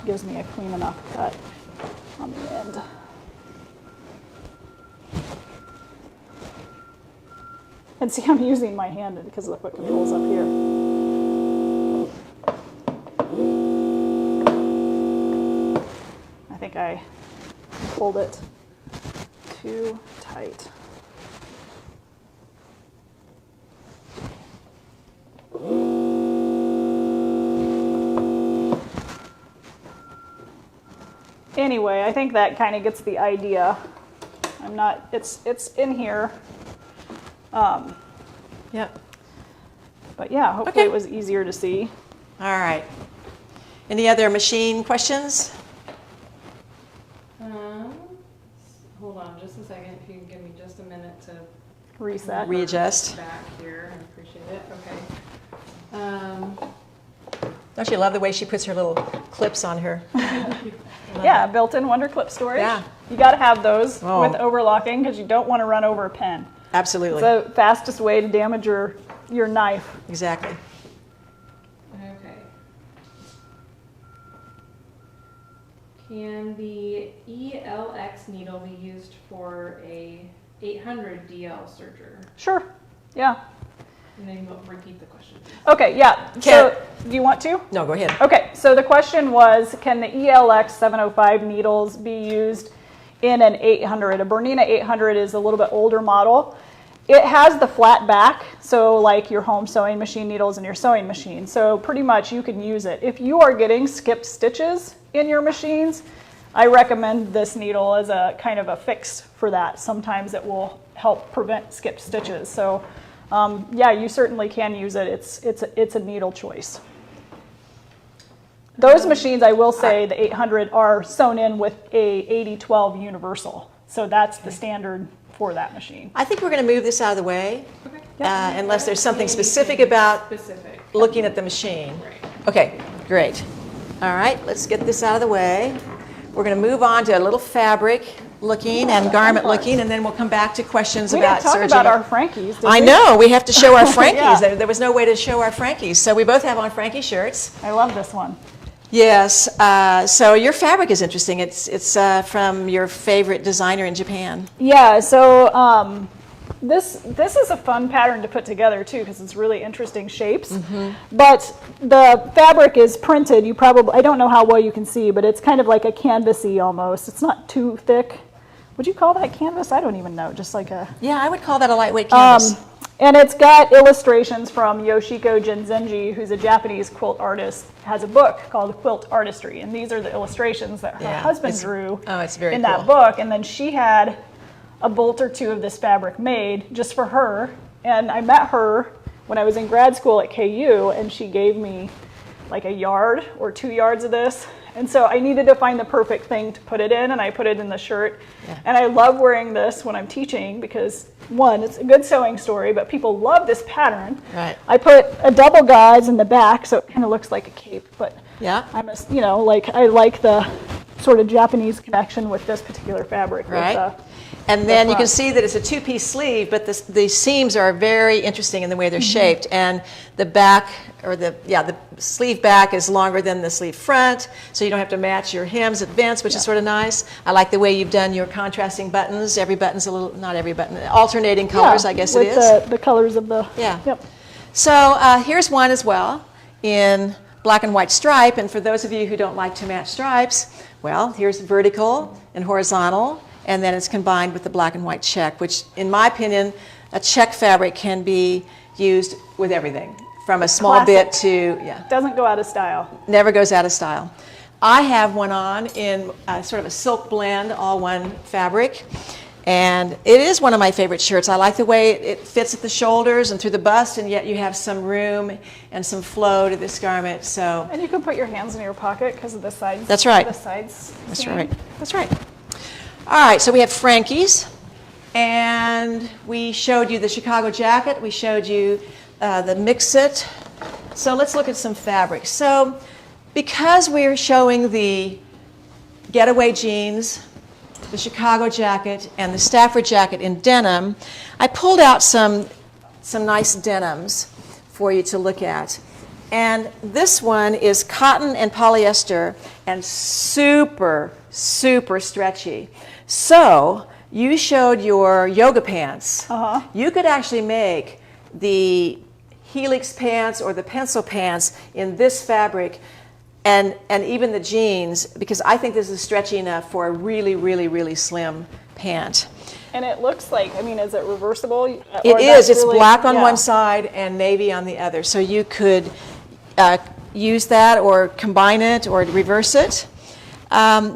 gives me a clean enough cut on the end. And see, I'm using my hand because of the foot controls up here. I think I pulled it too tight. Anyway, I think that kind of gets the idea. It's in here. Yep. But yeah, hopefully it was easier to see. All right. Any other machine questions? Hold on just a second. If you can give me just a minute to Reset. Readjust. back here, I appreciate it. Okay. Don't you love the way she puts her little clips on her? Yeah, built-in Wonder Clip storage. Yeah. You got to have those Oh. with overlocking because you don't want to run over a pen. Absolutely. It's the fastest way to damage your knife. Exactly. Okay. Can the ELX needle be used for a 800 DL serger? Sure. Yeah. And then we'll repeat the question. Okay, yeah. So, do you want to? No, go ahead. Okay, so the question was, can the ELX 705 needles be used in an 800? A Bernina 800 is a little bit older model. It has the flat back, so like your home sewing machine needles and your sewing machine. So pretty much you can use it. If you are getting skipped stitches in your machines, I recommend this needle as a kind of a fix for that. Sometimes it will help prevent skipped stitches. So yeah, you certainly can use it. It's a needle choice. Those machines, I will say, the 800 are sewn in with a 80-12 universal. So that's the standard for that machine. I think we're going to move this out of the way, Okay. unless there's something specific about Specific. looking at the machine. Right. Okay, great. All right, let's get this out of the way. We're going to move on to a little fabric looking and garment looking, and then we'll come back to questions We about didn't talk serging. about our Frankies, did we? I know, we have to show our Frankies. Yeah. There was no way to show our Frankies. So we both have on Frankie shirts. I love this one. Yes, so your fabric is interesting. It's from your favorite designer in Japan. Yeah, so this is a fun pattern to put together too because it's really interesting shapes. But the fabric is printed. I don't know how well you can see, but it's kind of like a canvasy almost. It's not too thick. Would you call that canvas? I don't even know. Just like a... Yeah, I would call that a lightweight canvas. And it's got illustrations from Yoshiko Jinzenji, who's a Japanese quilt artist, has a book called Quilt Artistry. And these are the illustrations that her husband drew it's very in cool. that book. And then she had a bolt or two of this fabric made just for her. And I met her when I was in grad school at KU, and she gave me like a yard or 2 yards of this. And so I needed to find the perfect thing to put it in, and I put it in the shirt. Yeah. And I love wearing this when I'm teaching because, one, it's a good sewing story, but people love this pattern. Right. I put a double gauze in the back, so it kind of looks like a cape, but yeah. I'm I like the sort of Japanese connection with this particular fabric. Right. And then you can see that it's a two-piece sleeve, but the seams are very interesting in the way they're shaped. And the back, or the sleeve back is longer than the sleeve front, so you don't have to match your hems at vents, which is sort of nice. I like the way you've done your contrasting buttons. Every button's a little, not every button, alternating colors, I guess it is. With the colors of the, Yep. So here's one as well in black and white stripe. And for those of you who don't like to match stripes, well, here's vertical and horizontal. And then it's combined with the black and white check, which, in my opinion, a check fabric can be used with everything, from a small bit to, Doesn't go out of style. Never goes out of style. I have one on in sort of a silk blend, all one fabric, and it is one of my favorite shirts. I like the way it fits at the shoulders and through the bust, and yet you have some room and some flow to this garment. So. And you can put your hands in your pocket because of the sides. That's right. The sides. That's right. That's right. All right, so we have Frankie's, and we showed you the Chicago jacket. We showed you the mix-it. So let's look at some fabrics. So because we're showing the Getaway Jeans, the Chicago jacket, and the Stafford jacket in denim, I pulled out some nice denims for you to look at. And this one is cotton and polyester and super, super stretchy. So you showed your yoga pants. You could actually make the helix pants or the pencil pants in this fabric, and even the jeans, because I think this is stretchy enough for a really, really, really slim pant. And it looks like, I mean, is it reversible? It is. It's really, black on one side and navy on the other. So you could use that or combine it or reverse it.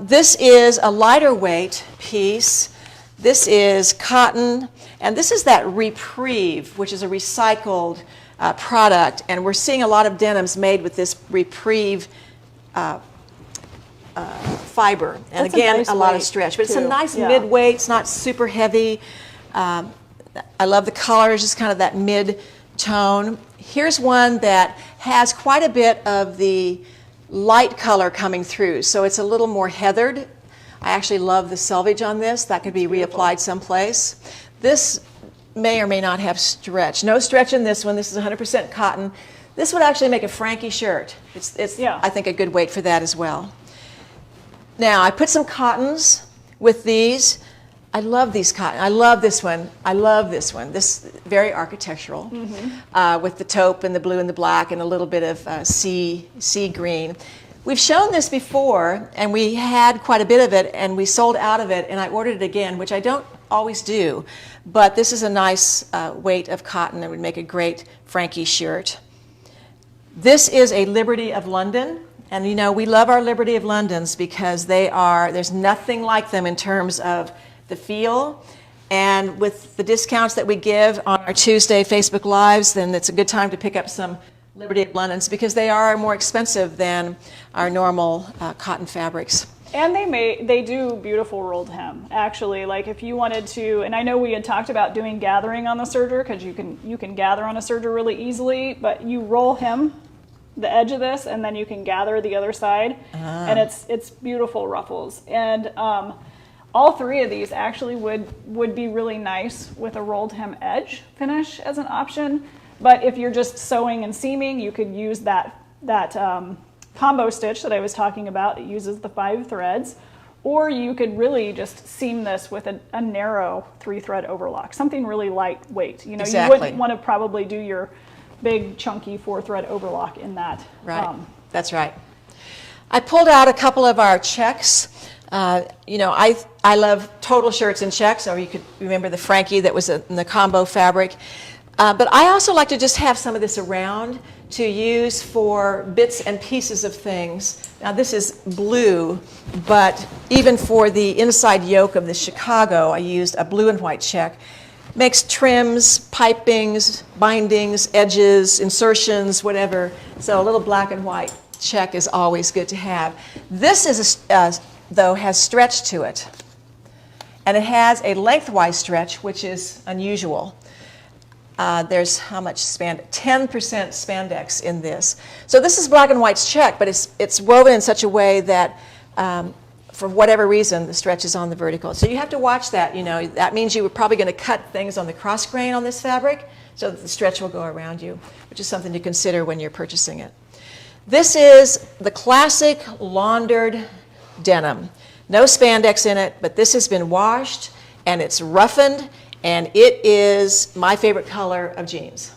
This is a lighter weight piece. This is cotton, and this is that Reprieve, which is a recycled product, and we're seeing a lot of denims made with this Reprieve fiber, and that's again, a, nice a lot of stretch, but it's a nice mid-weight. It's not super heavy. I love the colors, just kind of that mid-tone. Here's one that has quite a bit of the light color coming through, so it's a little more heathered. I actually love the selvage on this. That could be reapplied someplace. This may or may not have stretch. No stretch in this one. This is 100% cotton. This would actually make a Frankie shirt. It's I think, a good weight for that as well. Now, I put some cottons with these. I love these cotton. I love this one. I love this one. This very architectural, with the taupe and the blue and the black and a little bit of sea green. We've shown this before, and we had quite a bit of it, and we sold out of it, and I ordered it again, which I don't always do. But this is a nice weight of cotton that would make a great Frankie shirt. This is a Liberty of London. And you know, we love our Liberty of Londons because there's nothing like them in terms of the feel. And with the discounts that we give on our Tuesday Facebook Lives, then it's a good time to pick up some Liberty of Londons because they are more expensive than our normal cotton fabrics. And they do beautiful rolled hem. Actually, like if you wanted to, and I know we had talked about doing gathering on the serger because you can gather on a serger really easily, but you roll hem the edge of this, and then you can gather the other side, and it's beautiful ruffles. And all three of these actually would be really nice with a rolled hem edge finish as an option. But if you're just sewing and seaming, you could use that combo stitch that I was talking about. It uses the 5 threads, or you could really just seam this with a narrow 3-thread overlock, something really lightweight. You know, exactly. You wouldn't want to probably do your big chunky 4-thread overlock in that. Right. That's right. I pulled out a couple of our checks. You know, I love total shirts in checks, or you could remember the Frankie that was in the combo fabric. But I also like to just have some of this around to use for bits and pieces of things. Now this is blue, but even for the inside yoke of the Chicago, I used a blue and white check. makes trims, pipings, bindings, edges, insertions, whatever. So a little black and white check is always good to have. This is though has stretch to it, and it has a lengthwise stretch, which is unusual. There's how much 10% spandex in this. So this is black and white's check, but it's woven in such a way that for whatever reason, the stretch is on the vertical. So you have to watch that. You know, that means you were probably going to cut things on the cross grain on this fabric so that the stretch will go around you, which is something to consider when you're purchasing it. This is the classic laundered denim. No spandex in it, but this has been washed and it's roughened, and it is my favorite color of jeans.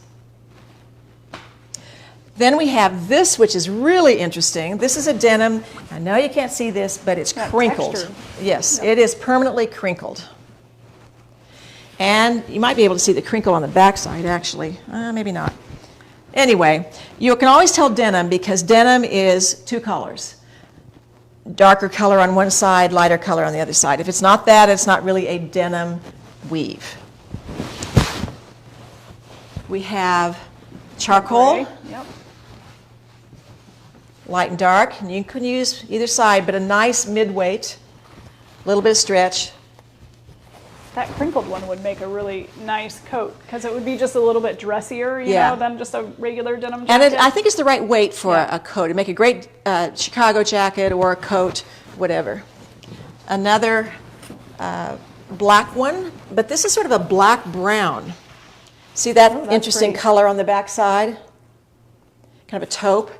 Then we have this, which is really interesting. This is a denim. I know you can't see this, but it's crinkled. Texture. Yes, it is permanently crinkled. And you might be able to see the crinkle on the backside, actually. Maybe not. Anyway, you can always tell denim because denim is two colors. Darker color on one side, lighter color on the other side. If it's not that, it's not really a denim weave. We have charcoal. Yep. Light and dark, and you can use either side, but a nice mid-weight, a little bit of stretch. That crinkled one would make a really nice coat because it would be just a little bit dressier, you know, than just a regular denim jacket. And I think it's the right weight for a coat. It'd make a great Chicago jacket or a coat, whatever. Another black one, but this is sort of a black-brown. See that interesting color on the back side? Kind of a taupe.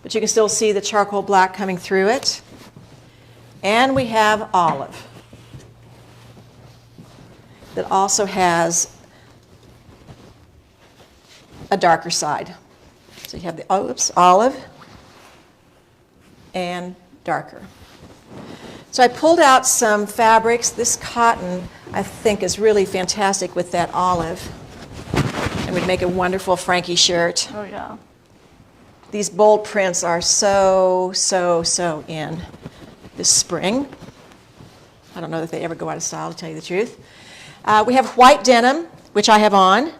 But you can still see the charcoal black coming through it. And we have olive that also has a darker side. So you have the olive and darker. So I pulled out some fabrics. This cotton, I think, is really fantastic with that olive. It would make a wonderful Frankie shirt. Oh, yeah. These bold prints are so in this spring. I don't know that they ever go out of style, to tell you the truth. We have white denim, which I have on.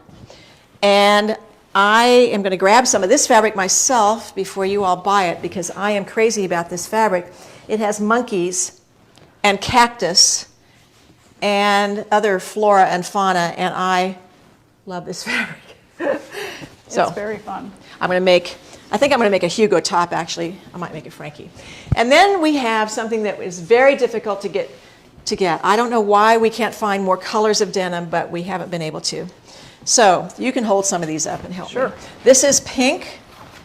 And I am going to grab some of this fabric myself before you all buy it because I am crazy about this fabric. It has monkeys and cactus and other flora and fauna, and I love this fabric. So It's very fun. I think I'm going to make a Hugo top, actually. I might make a Frankie. And then we have something that is very difficult to get. I don't know why we can't find more colors of denim, but we haven't been able to. So you can hold some of these up and help me. This is pink,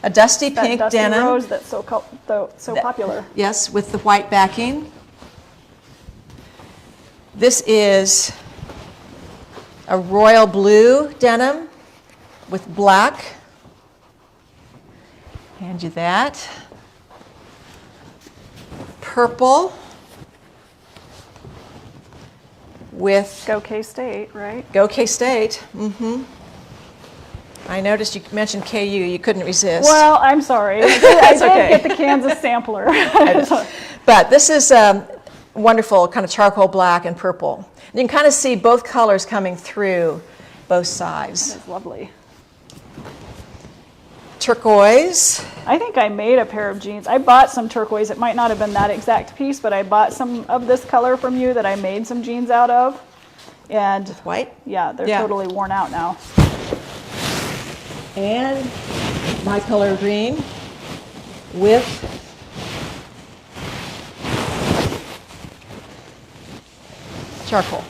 a dusty pink dusty denim. rose that's so popular. Yes, with the white backing. This is a royal blue denim with black. Hand you that. Purple with Go K-State, right? Go K-State. Mm-hmm. I noticed you mentioned KU. You couldn't resist. Well, I'm sorry. I did get the Kansas sampler. But this is wonderful, kind of charcoal black and purple. You can kind of see both colors coming through both sides. It's lovely. Turquoise. I think I made a pair of jeans. I bought some turquoise. It might not have been that exact piece, but I bought some of this color from you that I made some jeans out of. And White? yeah, they're totally worn out now. And my color green with charcoal.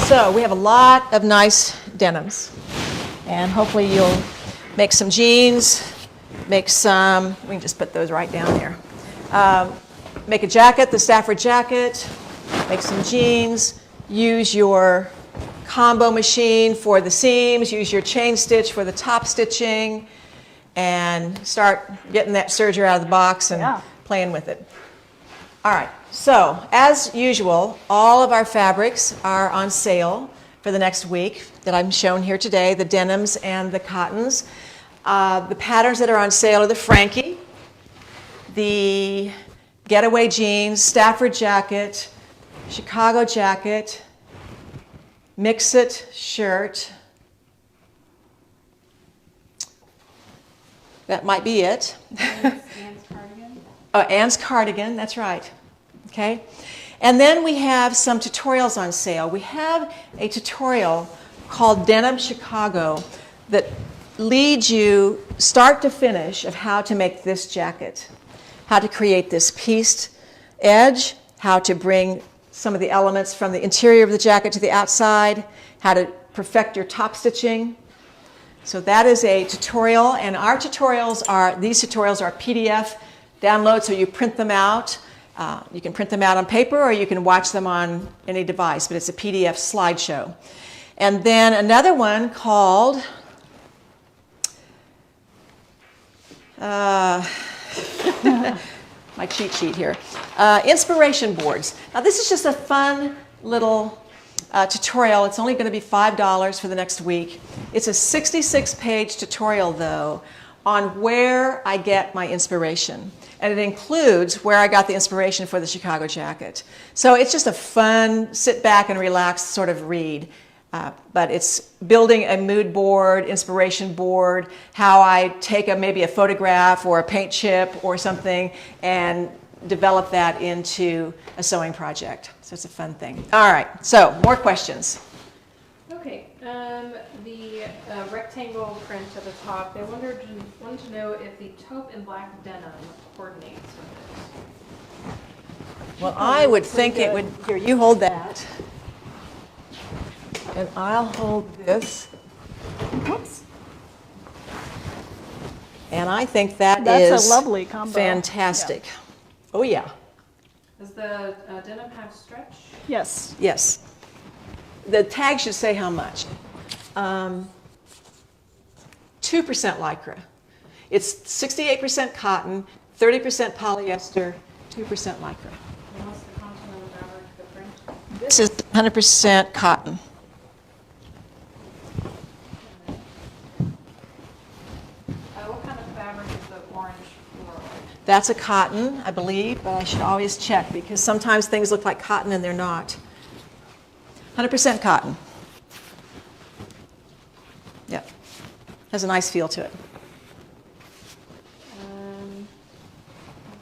So we have a lot of nice denims, and hopefully you'll make some jeans, we can just put those right down here. Make a jacket, the Stafford Jacket, make some jeans, use your combo machine for the seams, use your chain stitch for the top stitching, and start getting that serger out of the box and playing with it. All right, so as usual, all of our fabrics are on sale for the next week that I'm shown here today, the denims and the cottons. The patterns that are on sale are the Frankie, the Getaway Jeans, Stafford Jacket, Chicago Jacket, mix-it shirt. That might be it. Anne's cardigan. Oh, Anne's cardigan, that's right. Okay. And then we have some tutorials on sale. We have a tutorial called Denim Chicago that leads you start to finish of how to make this jacket, how to create this pieced edge, how to bring some of the elements from the interior of the jacket to the outside, how to perfect your top stitching. So that is a tutorial, and our tutorials are, these tutorials are PDF download, so you print them out. You can print them out on paper or you can watch them on any device, but it's a PDF slideshow. And then another one called my cheat sheet here, inspiration boards. Now this is just a fun little tutorial. It's only going to be $5 for the next week. It's a 66-page tutorial, though, on where I get my inspiration. And it includes where I got the inspiration for the Chicago jacket. So it's just a fun, sit back and relax sort of read. But it's building a mood board, inspiration board, how I take maybe a photograph or a paint chip or something and develop that into a sewing project. So it's a fun thing. All right, so more questions. Okay, the rectangle print at the top, they wanted to know if the taupe and black denim coordinates with it. Well, I would think it would, here, you hold that. And I'll hold this. Oops. And I think that's a lovely combo. Fantastic. Yeah. Oh, yeah. Does the denim have stretch? Yes. Yes. The tag should say how much. 2% Lycra. It's 68% cotton, 30% polyester, 2% Lycra. And what's the content of the fabric, the print? This is 100% cotton. What kind of fabric is the orange floral? That's a cotton, I believe, but I should always check because sometimes things look like cotton and they're not. 100% cotton. Yep. Has a nice feel to it.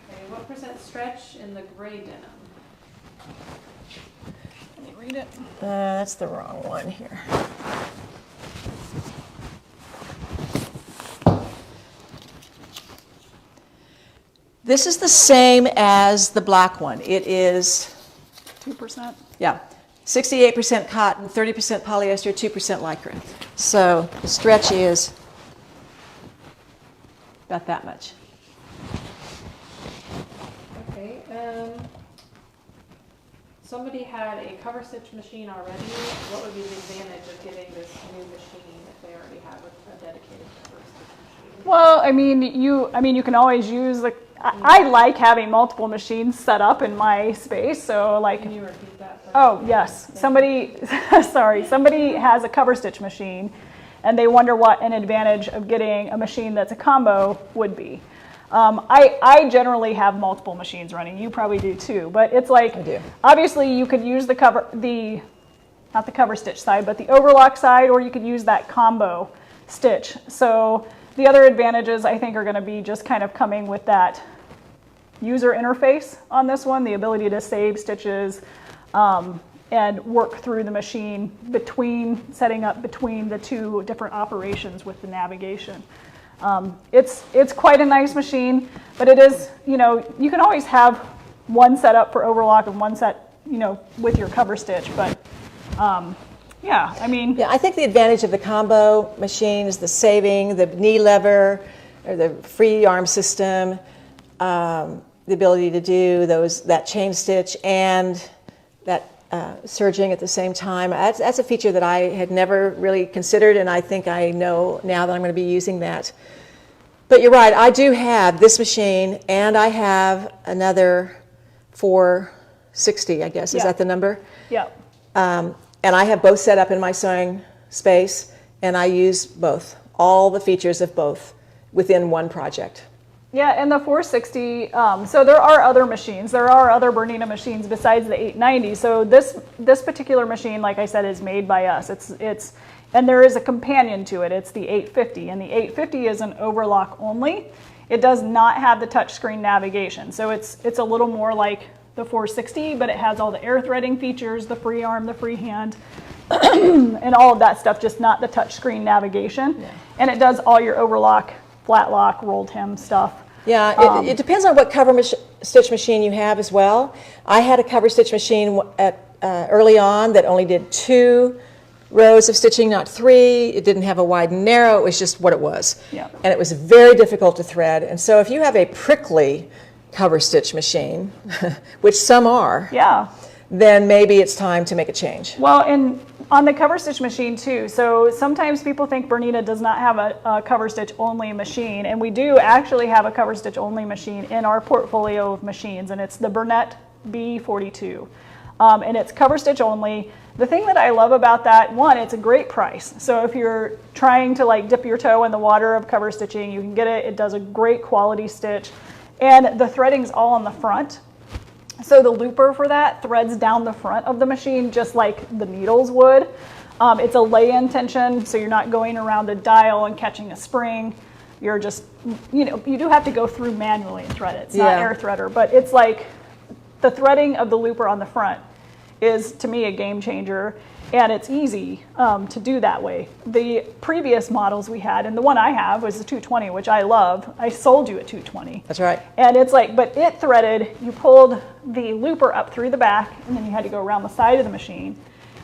Okay, what percent stretch in the gray denim? Let me read it. That's the wrong one here. This is the same as the black one. It is 2%. Yeah, 68% cotton, 30% polyester, 2% Lycra. So the stretch is about that much. Okay, somebody had a cover stitch machine already. What would be the advantage of getting this new machine if they already have a dedicated cover stitch machine? Well, I mean, you can always use the. I like having multiple machines set up in my space. So, like. Can you repeat that? Oh yes, somebody. Sorry, somebody has a cover stitch machine, and they wonder what an advantage of getting a machine that's a combo would be. I generally have multiple machines running. You probably do too, but it's like I do. Obviously you could use not the cover stitch side, but the overlock side, or you could use that combo stitch. So the other advantages I think are going to be just kind of coming with that user interface on this one, the ability to save stitches and work through the machine setting up between the two different operations with the navigation. It's quite a nice machine, but it is, you can always have one set up for overlock and one set, with your cover stitch, but yeah, I mean. Yeah, I think the advantage of the combo machine is the saving, the knee lever, or the free arm system, the ability to do that chain stitch and that serging at the same time. That's a feature that I had never really considered, and I think I know now that I'm going to be using that. But you're right, I do have this machine, and I have another 460, I guess. Is that the number? Yeah. And I have both set up in my sewing space, and I use both, all the features of both within one project. Yeah, and the 460, so there are other machines. There are other Bernina machines besides the 890. So this particular machine, like I said, is made by us. And there is a companion to it. It's the 850, and the 850 is an overlock only. It does not have the touchscreen navigation. So it's a little more like the 460, but it has all the air threading features, the free arm, the free hand, and all of that stuff, just not the touchscreen navigation. Yeah. And it does all your overlock, flat lock, rolled hem stuff. Yeah, it depends on what cover stitch machine you have as well. I had a cover stitch machine early on that only did 2 rows of stitching, not 3. It didn't have a wide and narrow. It was just what it was. Yeah. And it was very difficult to thread. And so if you have a prickly cover stitch machine, which some are, yeah, then maybe it's time to make a change. Well, and on the cover stitch machine too, so sometimes people think Bernina does not have a cover stitch only machine, and we do actually have a cover stitch only machine in our portfolio of machines, and it's the Bernina B42. And it's cover stitch only. The thing that I love about that, one, it's a great price. So if you're trying to like dip your toe in the water of cover stitching, you can get it. It does a great quality stitch. And the threading's all on the front. So the looper for that threads down the front of the machine just like the needles would. It's a lay-in tension, so you're not going around a dial and catching a spring. You're just, you do have to go through manually and thread it. It's not air threader, but it's like the threading of the looper on the front is, to me, a game changer, and it's easy to do that way. The previous models we had, and the one I have was the 220, which I love. I sold you a 220. That's right. And it's like, but it threaded, you pulled the looper up through the back, and then you had to go around the side of the machine,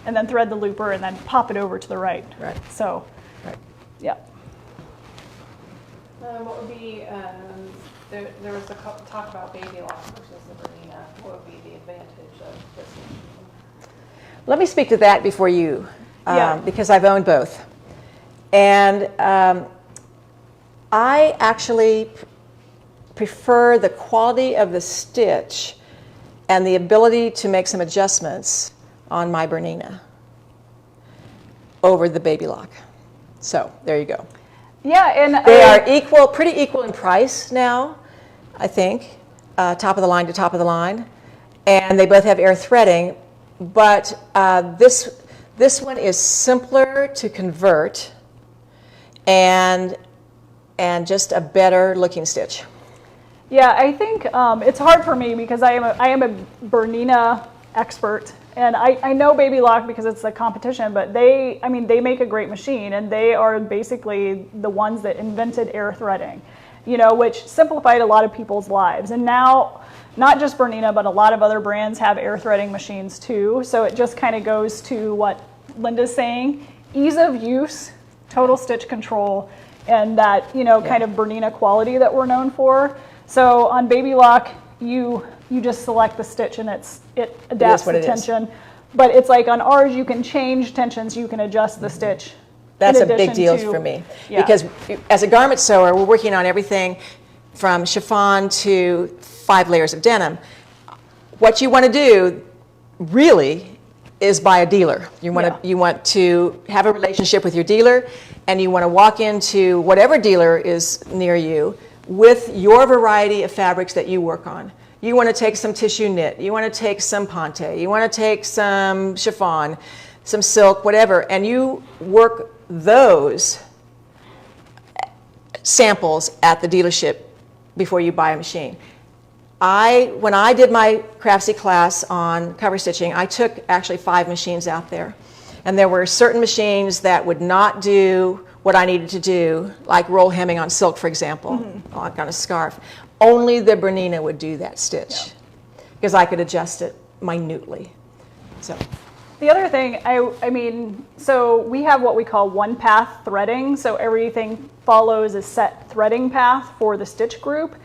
and then thread the looper, and then pop it over to the right. Right. So, right. Yeah. What would be, there was a talk about baby lock versus the Bernina. What would be the advantage of this machine? Let me speak to that before you, Yeah. because I've owned both. And I actually prefer the quality of the stitch and the ability to make some adjustments on my Bernina over the baby lock. So there you go. Yeah, and They are pretty equal in price now, I think, top of the line to top of the line. And they both have air threading. But this one is simpler to convert and just a better looking stitch. Yeah, I think it's hard for me because I am a Bernina expert, and I know Baby Lock because it's a competition, but they make a great machine, and they are basically the ones that invented air threading, which simplified a lot of people's lives. And now, not just Bernina, but a lot of other brands have air threading machines too. So it just kind of goes to what Linda's saying, ease of use, total stitch control, and that, kind of Bernina quality that we're known for. So on Baby Lock, you just select the stitch and it adapts the tension. But it's like on ours, you can change tensions, you can adjust the stitch. That's a big deal for me. Yeah. Because as a garment sewer, we're working on everything from chiffon to 5 layers of denim. What you want to do really is buy a dealer. You want to have a relationship with your dealer, and you want to walk into whatever dealer is near you with your variety of fabrics that you work on. You want to take some tissue knit, you want to take some ponte, you want to take some chiffon, some silk, whatever, and you work those samples at the dealership before you buy a machine. When I did my Craftsy class on cover stitching, I took actually 5 machines out there. And there were certain machines that would not do what I needed to do, like roll hemming on silk, for example, like on a scarf. Only the Bernina would do that stitch because I could adjust it minutely. So. The other thing, so we have what we call one path threading. So everything follows a set threading path for the stitch group.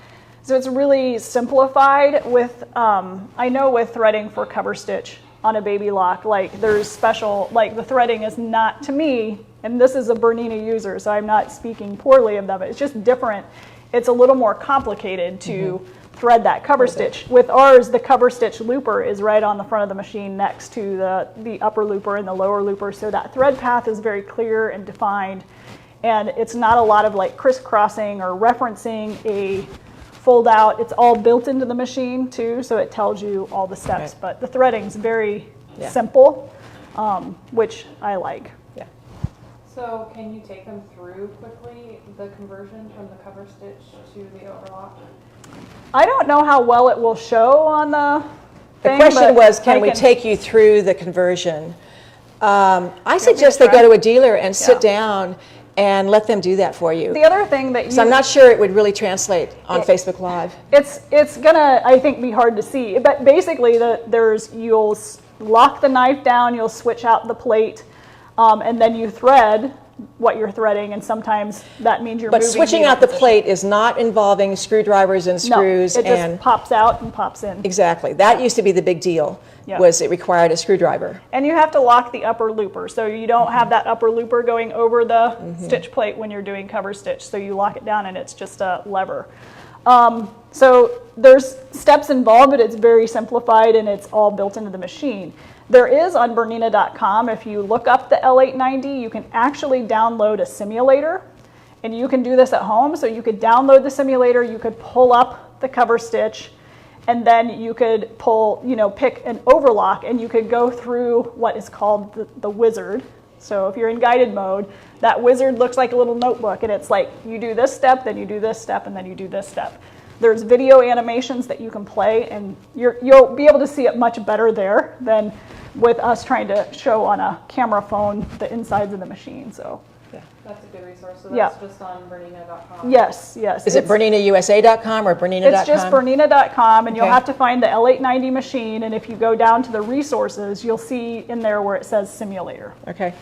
So it's really simplified with, I know with threading for cover stitch on a Baby Lock, like there's special, like the threading is not, to me, and this is a Bernina user, so I'm not speaking poorly of them, it's just different. It's a little more complicated to thread that cover stitch. With ours, the cover stitch looper is right on the front of the machine next to the upper looper and the lower looper, so that thread path is very clear and defined, and it's not a lot of like crisscrossing or referencing a fold out. It's all built into the machine too, so it tells you all the steps. Right. But the threading's very Yeah. simple, which I like. Yeah. So can you take them through quickly, the conversion from the cover stitch to the overlock? I don't know how well it will show on the The thing, question but was, can I we take you through the conversion? I suggest they go to a dealer and sit down and let them do that for you. The other thing that you... So I'm not sure it would really translate on Facebook Live. It's gonna, I think, be hard to see. But basically, you'll lock the knife down, you'll switch out the plate, and then you thread what you're threading, and sometimes that means you're But moving switching needle out the position. plate is not involving screwdrivers and screws. No, it and just pops out and pops in. exactly. That used to be the big deal, Yeah. was it required a screwdriver. And you have to lock the upper looper, so you don't have that upper looper going over the stitch plate when you're doing cover stitch. So you lock it down, and it's just a lever. So there's steps involved, but it's very simplified, and it's all built into the machine. There is on Bernina.com, if you look up the L890, you can actually download a simulator, and you can do this at home. So you could download the simulator, you could pull up the cover stitch, and then you could pick an overlock, and you could go through what is called the wizard. So if you're in guided mode, that wizard looks like a little notebook, and it's like you do this step, then you do this step, and then you do this step. There's video animations that you can play, and you'll be able to see it much better there than with us trying to show on a camera phone the insides of the machine. So That's a good resource. So Yeah. that's just on Bernina.com. yes. Is it BerninaUSA.com or Bernina.com? It's just Bernina.com, and you'll Okay. have to find the L890 machine, and if you go down to the resources, you'll see in there where it says simulator, Okay.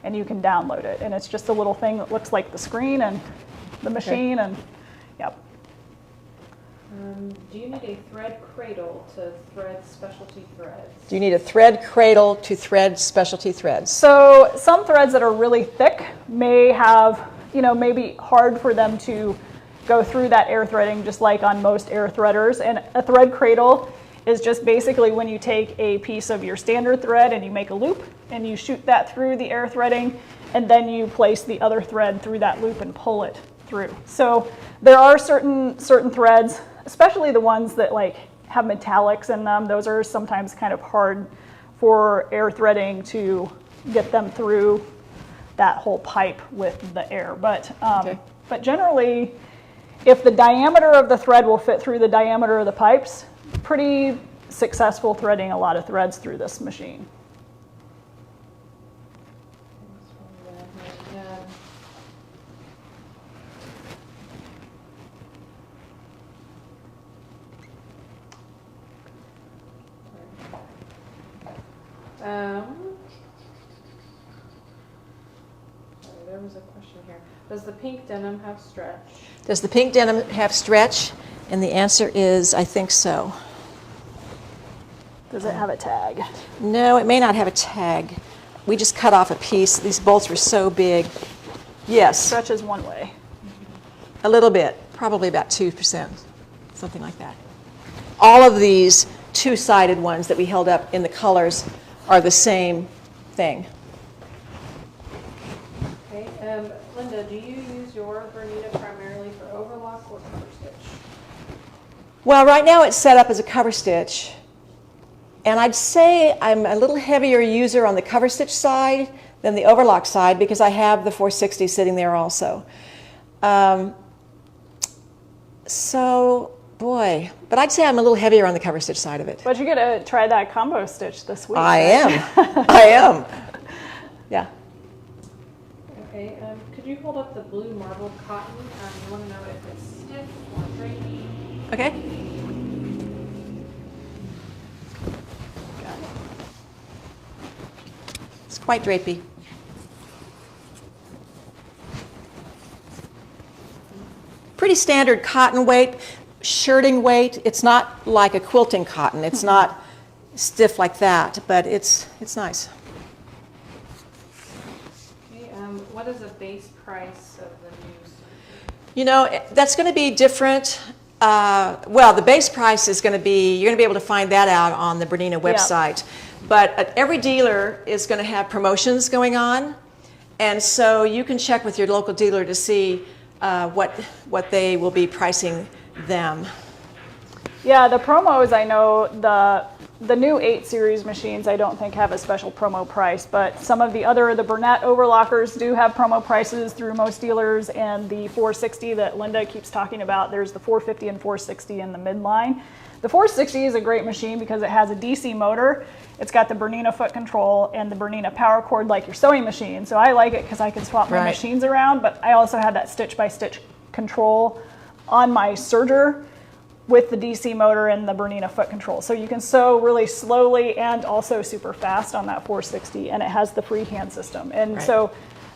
and you can download it. And it's just a little thing that looks like the screen and the machine, and yep. Do you need a thread cradle to thread specialty threads? Do you need a thread cradle to thread specialty threads? So some threads that are really thick may have, maybe hard for them to go through that air threading, just like on most air threaders. And a thread cradle is just basically when you take a piece of your standard thread and you make a loop and you shoot that through the air threading, and then you place the other thread through that loop and pull it through. So there are certain threads, especially the ones that have metallics in them. Those are sometimes kind of hard for air threading to get them through that whole pipe with the air. But generally, if the diameter of the thread will fit through the diameter of the pipes, pretty successful threading a lot of threads through this machine. There was a question here. Does the pink denim have stretch? Does the pink denim have stretch? And the answer is, I think so. Does it have a tag? No, it may not have a tag. We just cut off a piece. These bolts were so big. Yes, Stretches one way. a little bit, probably about 2%, something like that. All of these two-sided ones that we held up in the colors are the same thing. Okay. Linda, do you use your Bernina primarily for overlock or cover stitch? Well, right now it's set up as a cover stitch. And I'd say I'm a little heavier user on the cover stitch side than the overlock side because I have the 460 sitting there also. Boy, but I'd say I'm a little heavier on the cover stitch side of it. But you're going to try that combo stitch this week. I right? am. I am. Yeah. Okay. Could you hold up the blue marbled cotton? You want to know if it's stiff or drapey? Okay. Got it. It's quite drapey. Pretty standard cotton weight, shirting weight. It's not like a quilting cotton. It's not stiff like that, but it's nice. Okay. What is the base price of the new serger? You know, that's going to be different. Well, the base price is going to be, you're going to be able to find that out on the Bernina website. But every dealer is going to have promotions going on. And so you can check with your local dealer to see what they will be pricing them. Yeah, the promos, I know the new 8 series machines I don't think have a special promo price, but some of the Bernina overlockers do have promo prices through most dealers, and the 460 that Linda keeps talking about, there's the 450 and 460 in the midline. The 460 is a great machine because it has a DC motor. It's got the Bernina foot control and the Bernina power cord like your sewing machine. So I like it because I can swap my machines around, but I also have that stitch-by-stitch control on my serger with the DC motor and the Bernina foot control. So you can sew really slowly and also super fast on that 460, and it has the freehand system. And so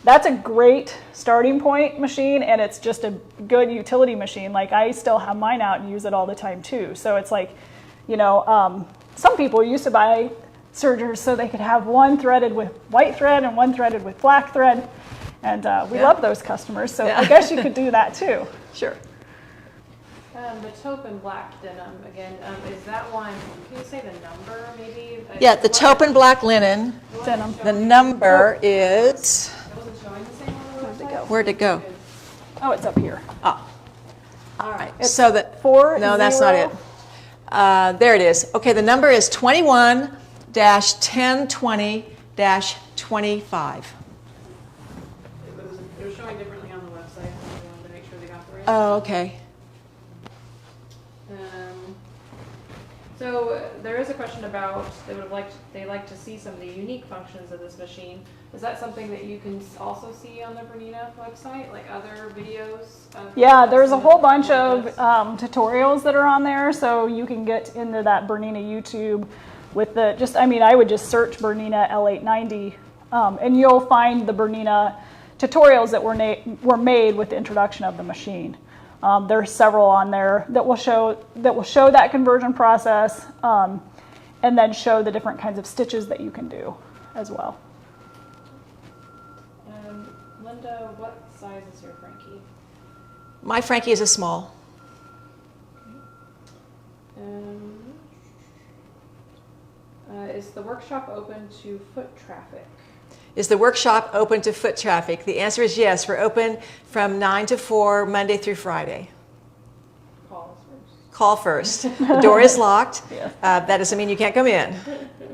that's a great starting point machine, and it's just a good utility machine. Like, I still have mine out and use it all the time too. So it's like, you know, some people used to buy sergers so they could have one threaded with white thread and one threaded with black thread. And we love those customers, so I guess you could do that too. Sure. The taupe and black denim, again, is that one, can you say the number maybe? Yeah, the taupe and black linen. Denim. The number is, It wasn't showing the same on the website? where'd it go? Oh, it's up here. Oh, all right. It's So that, 40. no, that's not it. There it is. Okay, the number is 21-1020-25. It was showing differently on the website, so we wanted to make sure they got the right. Oh, okay. So there is a question about they like to see some of the unique functions of this machine. Is that something that you can also see on the Bernina website, like other videos? Yeah, there's a whole bunch of tutorials that are on there, so you can get into that Bernina YouTube with the I would just search Bernina L890, and you'll find the Bernina tutorials that were made with the introduction of the machine. There's several on there that will show that conversion process, and then show the different kinds of stitches that you can do as well. Linda, what size is your Frankie? My Frankie is a small. Is the workshop open to foot traffic? Is the workshop open to foot traffic? The answer is yes. We're open from 9 to 4, Monday through Friday. Call first. The door is locked. That doesn't mean you can't come in.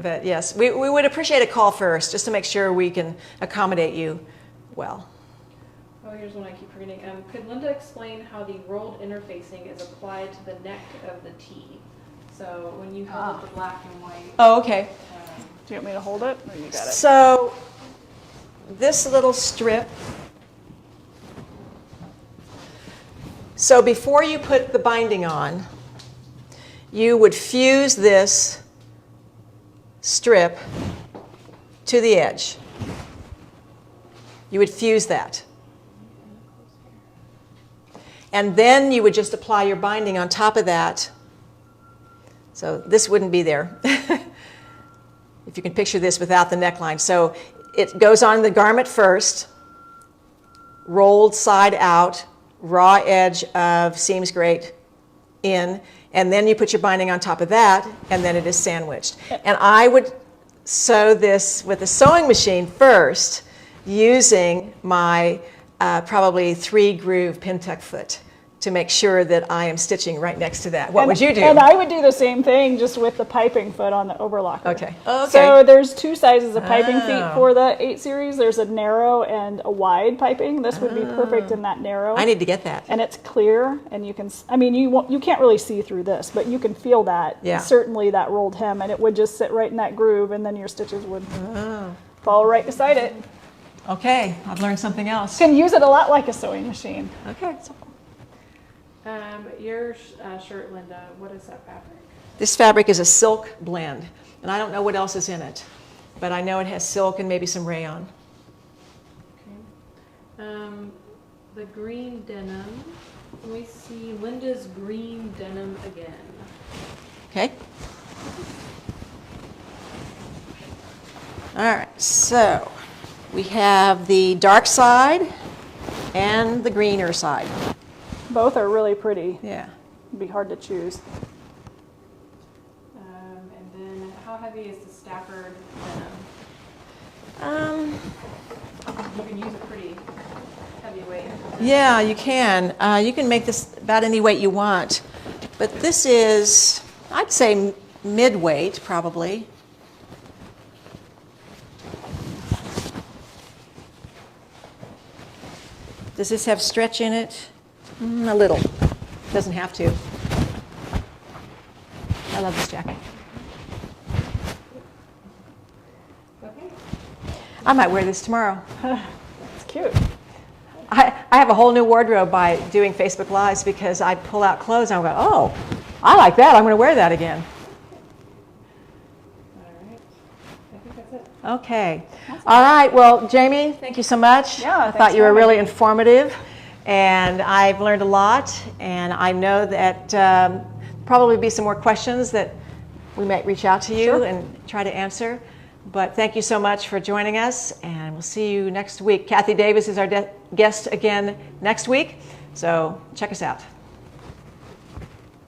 But yes, we would appreciate a call first, just to make sure we can accommodate you well. Oh, here's one I keep forgetting. Could Linda explain how the rolled interfacing is applied to the neck of the tee? So when you held up the black and white. Oh, okay. Do you want me to hold it, or you got it? So this little strip. So before you put the binding on, you would fuse this strip to the edge. You would fuse that. And then you would just apply your binding on top of that. So this wouldn't be there. If you can picture this without the neckline. So it goes on the garment first, rolled side out, raw edge of seams grate in, and then you put your binding on top of that, and then it is sandwiched. And I would sew this with a sewing machine first, using my probably 3-groove Pintec foot to make sure that I am stitching right next to that. What would you do? And I would do the same thing, just with the piping foot on the overlocker. Okay. Okay. So there's 2 sizes of piping feet for the 8 series. There's a narrow and a wide piping. This would be perfect in that narrow. I need to get that. And it's clear, and you can, you can't really see through this, but you can feel that. Yeah. Certainly that rolled hem, and it would just sit right in that groove, and then your stitches would fall right beside it. Okay, I've learned something else. You can use it a lot like a sewing machine. Okay. Your shirt, Linda, what is that fabric? This fabric is a silk blend, and I don't know what else is in it, but I know it has silk and maybe some rayon. Okay. The green denim. Can we see Linda's green denim again? Okay. All right, so we have the dark side and the greener side. Both are really pretty. Yeah. It'd be hard to choose. And then how heavy is the Stafford denim? You can use a pretty heavy heavyweight. Yeah, you can. You can make this about any weight you want. But this is, I'd say, mid-weight, probably. Does this have stretch in it? A little. Doesn't have to. I love this jacket. Okay. I might wear this tomorrow. It's cute. I have a whole new wardrobe by doing Facebook Lives because I pull out clothes and I go, oh, I like that. I'm going to wear that again. All right. I think that's it. Okay. All right. Well, Jamie, thank you so much. Yeah, I thanks thought you for were having really me. informative, and I've learned a lot. And I know that probably be some more questions that we might reach out to you Sure. and try to answer. But thank you so much for joining us, and we'll see you next week. Kathy Davis is our guest again next week, so check us out.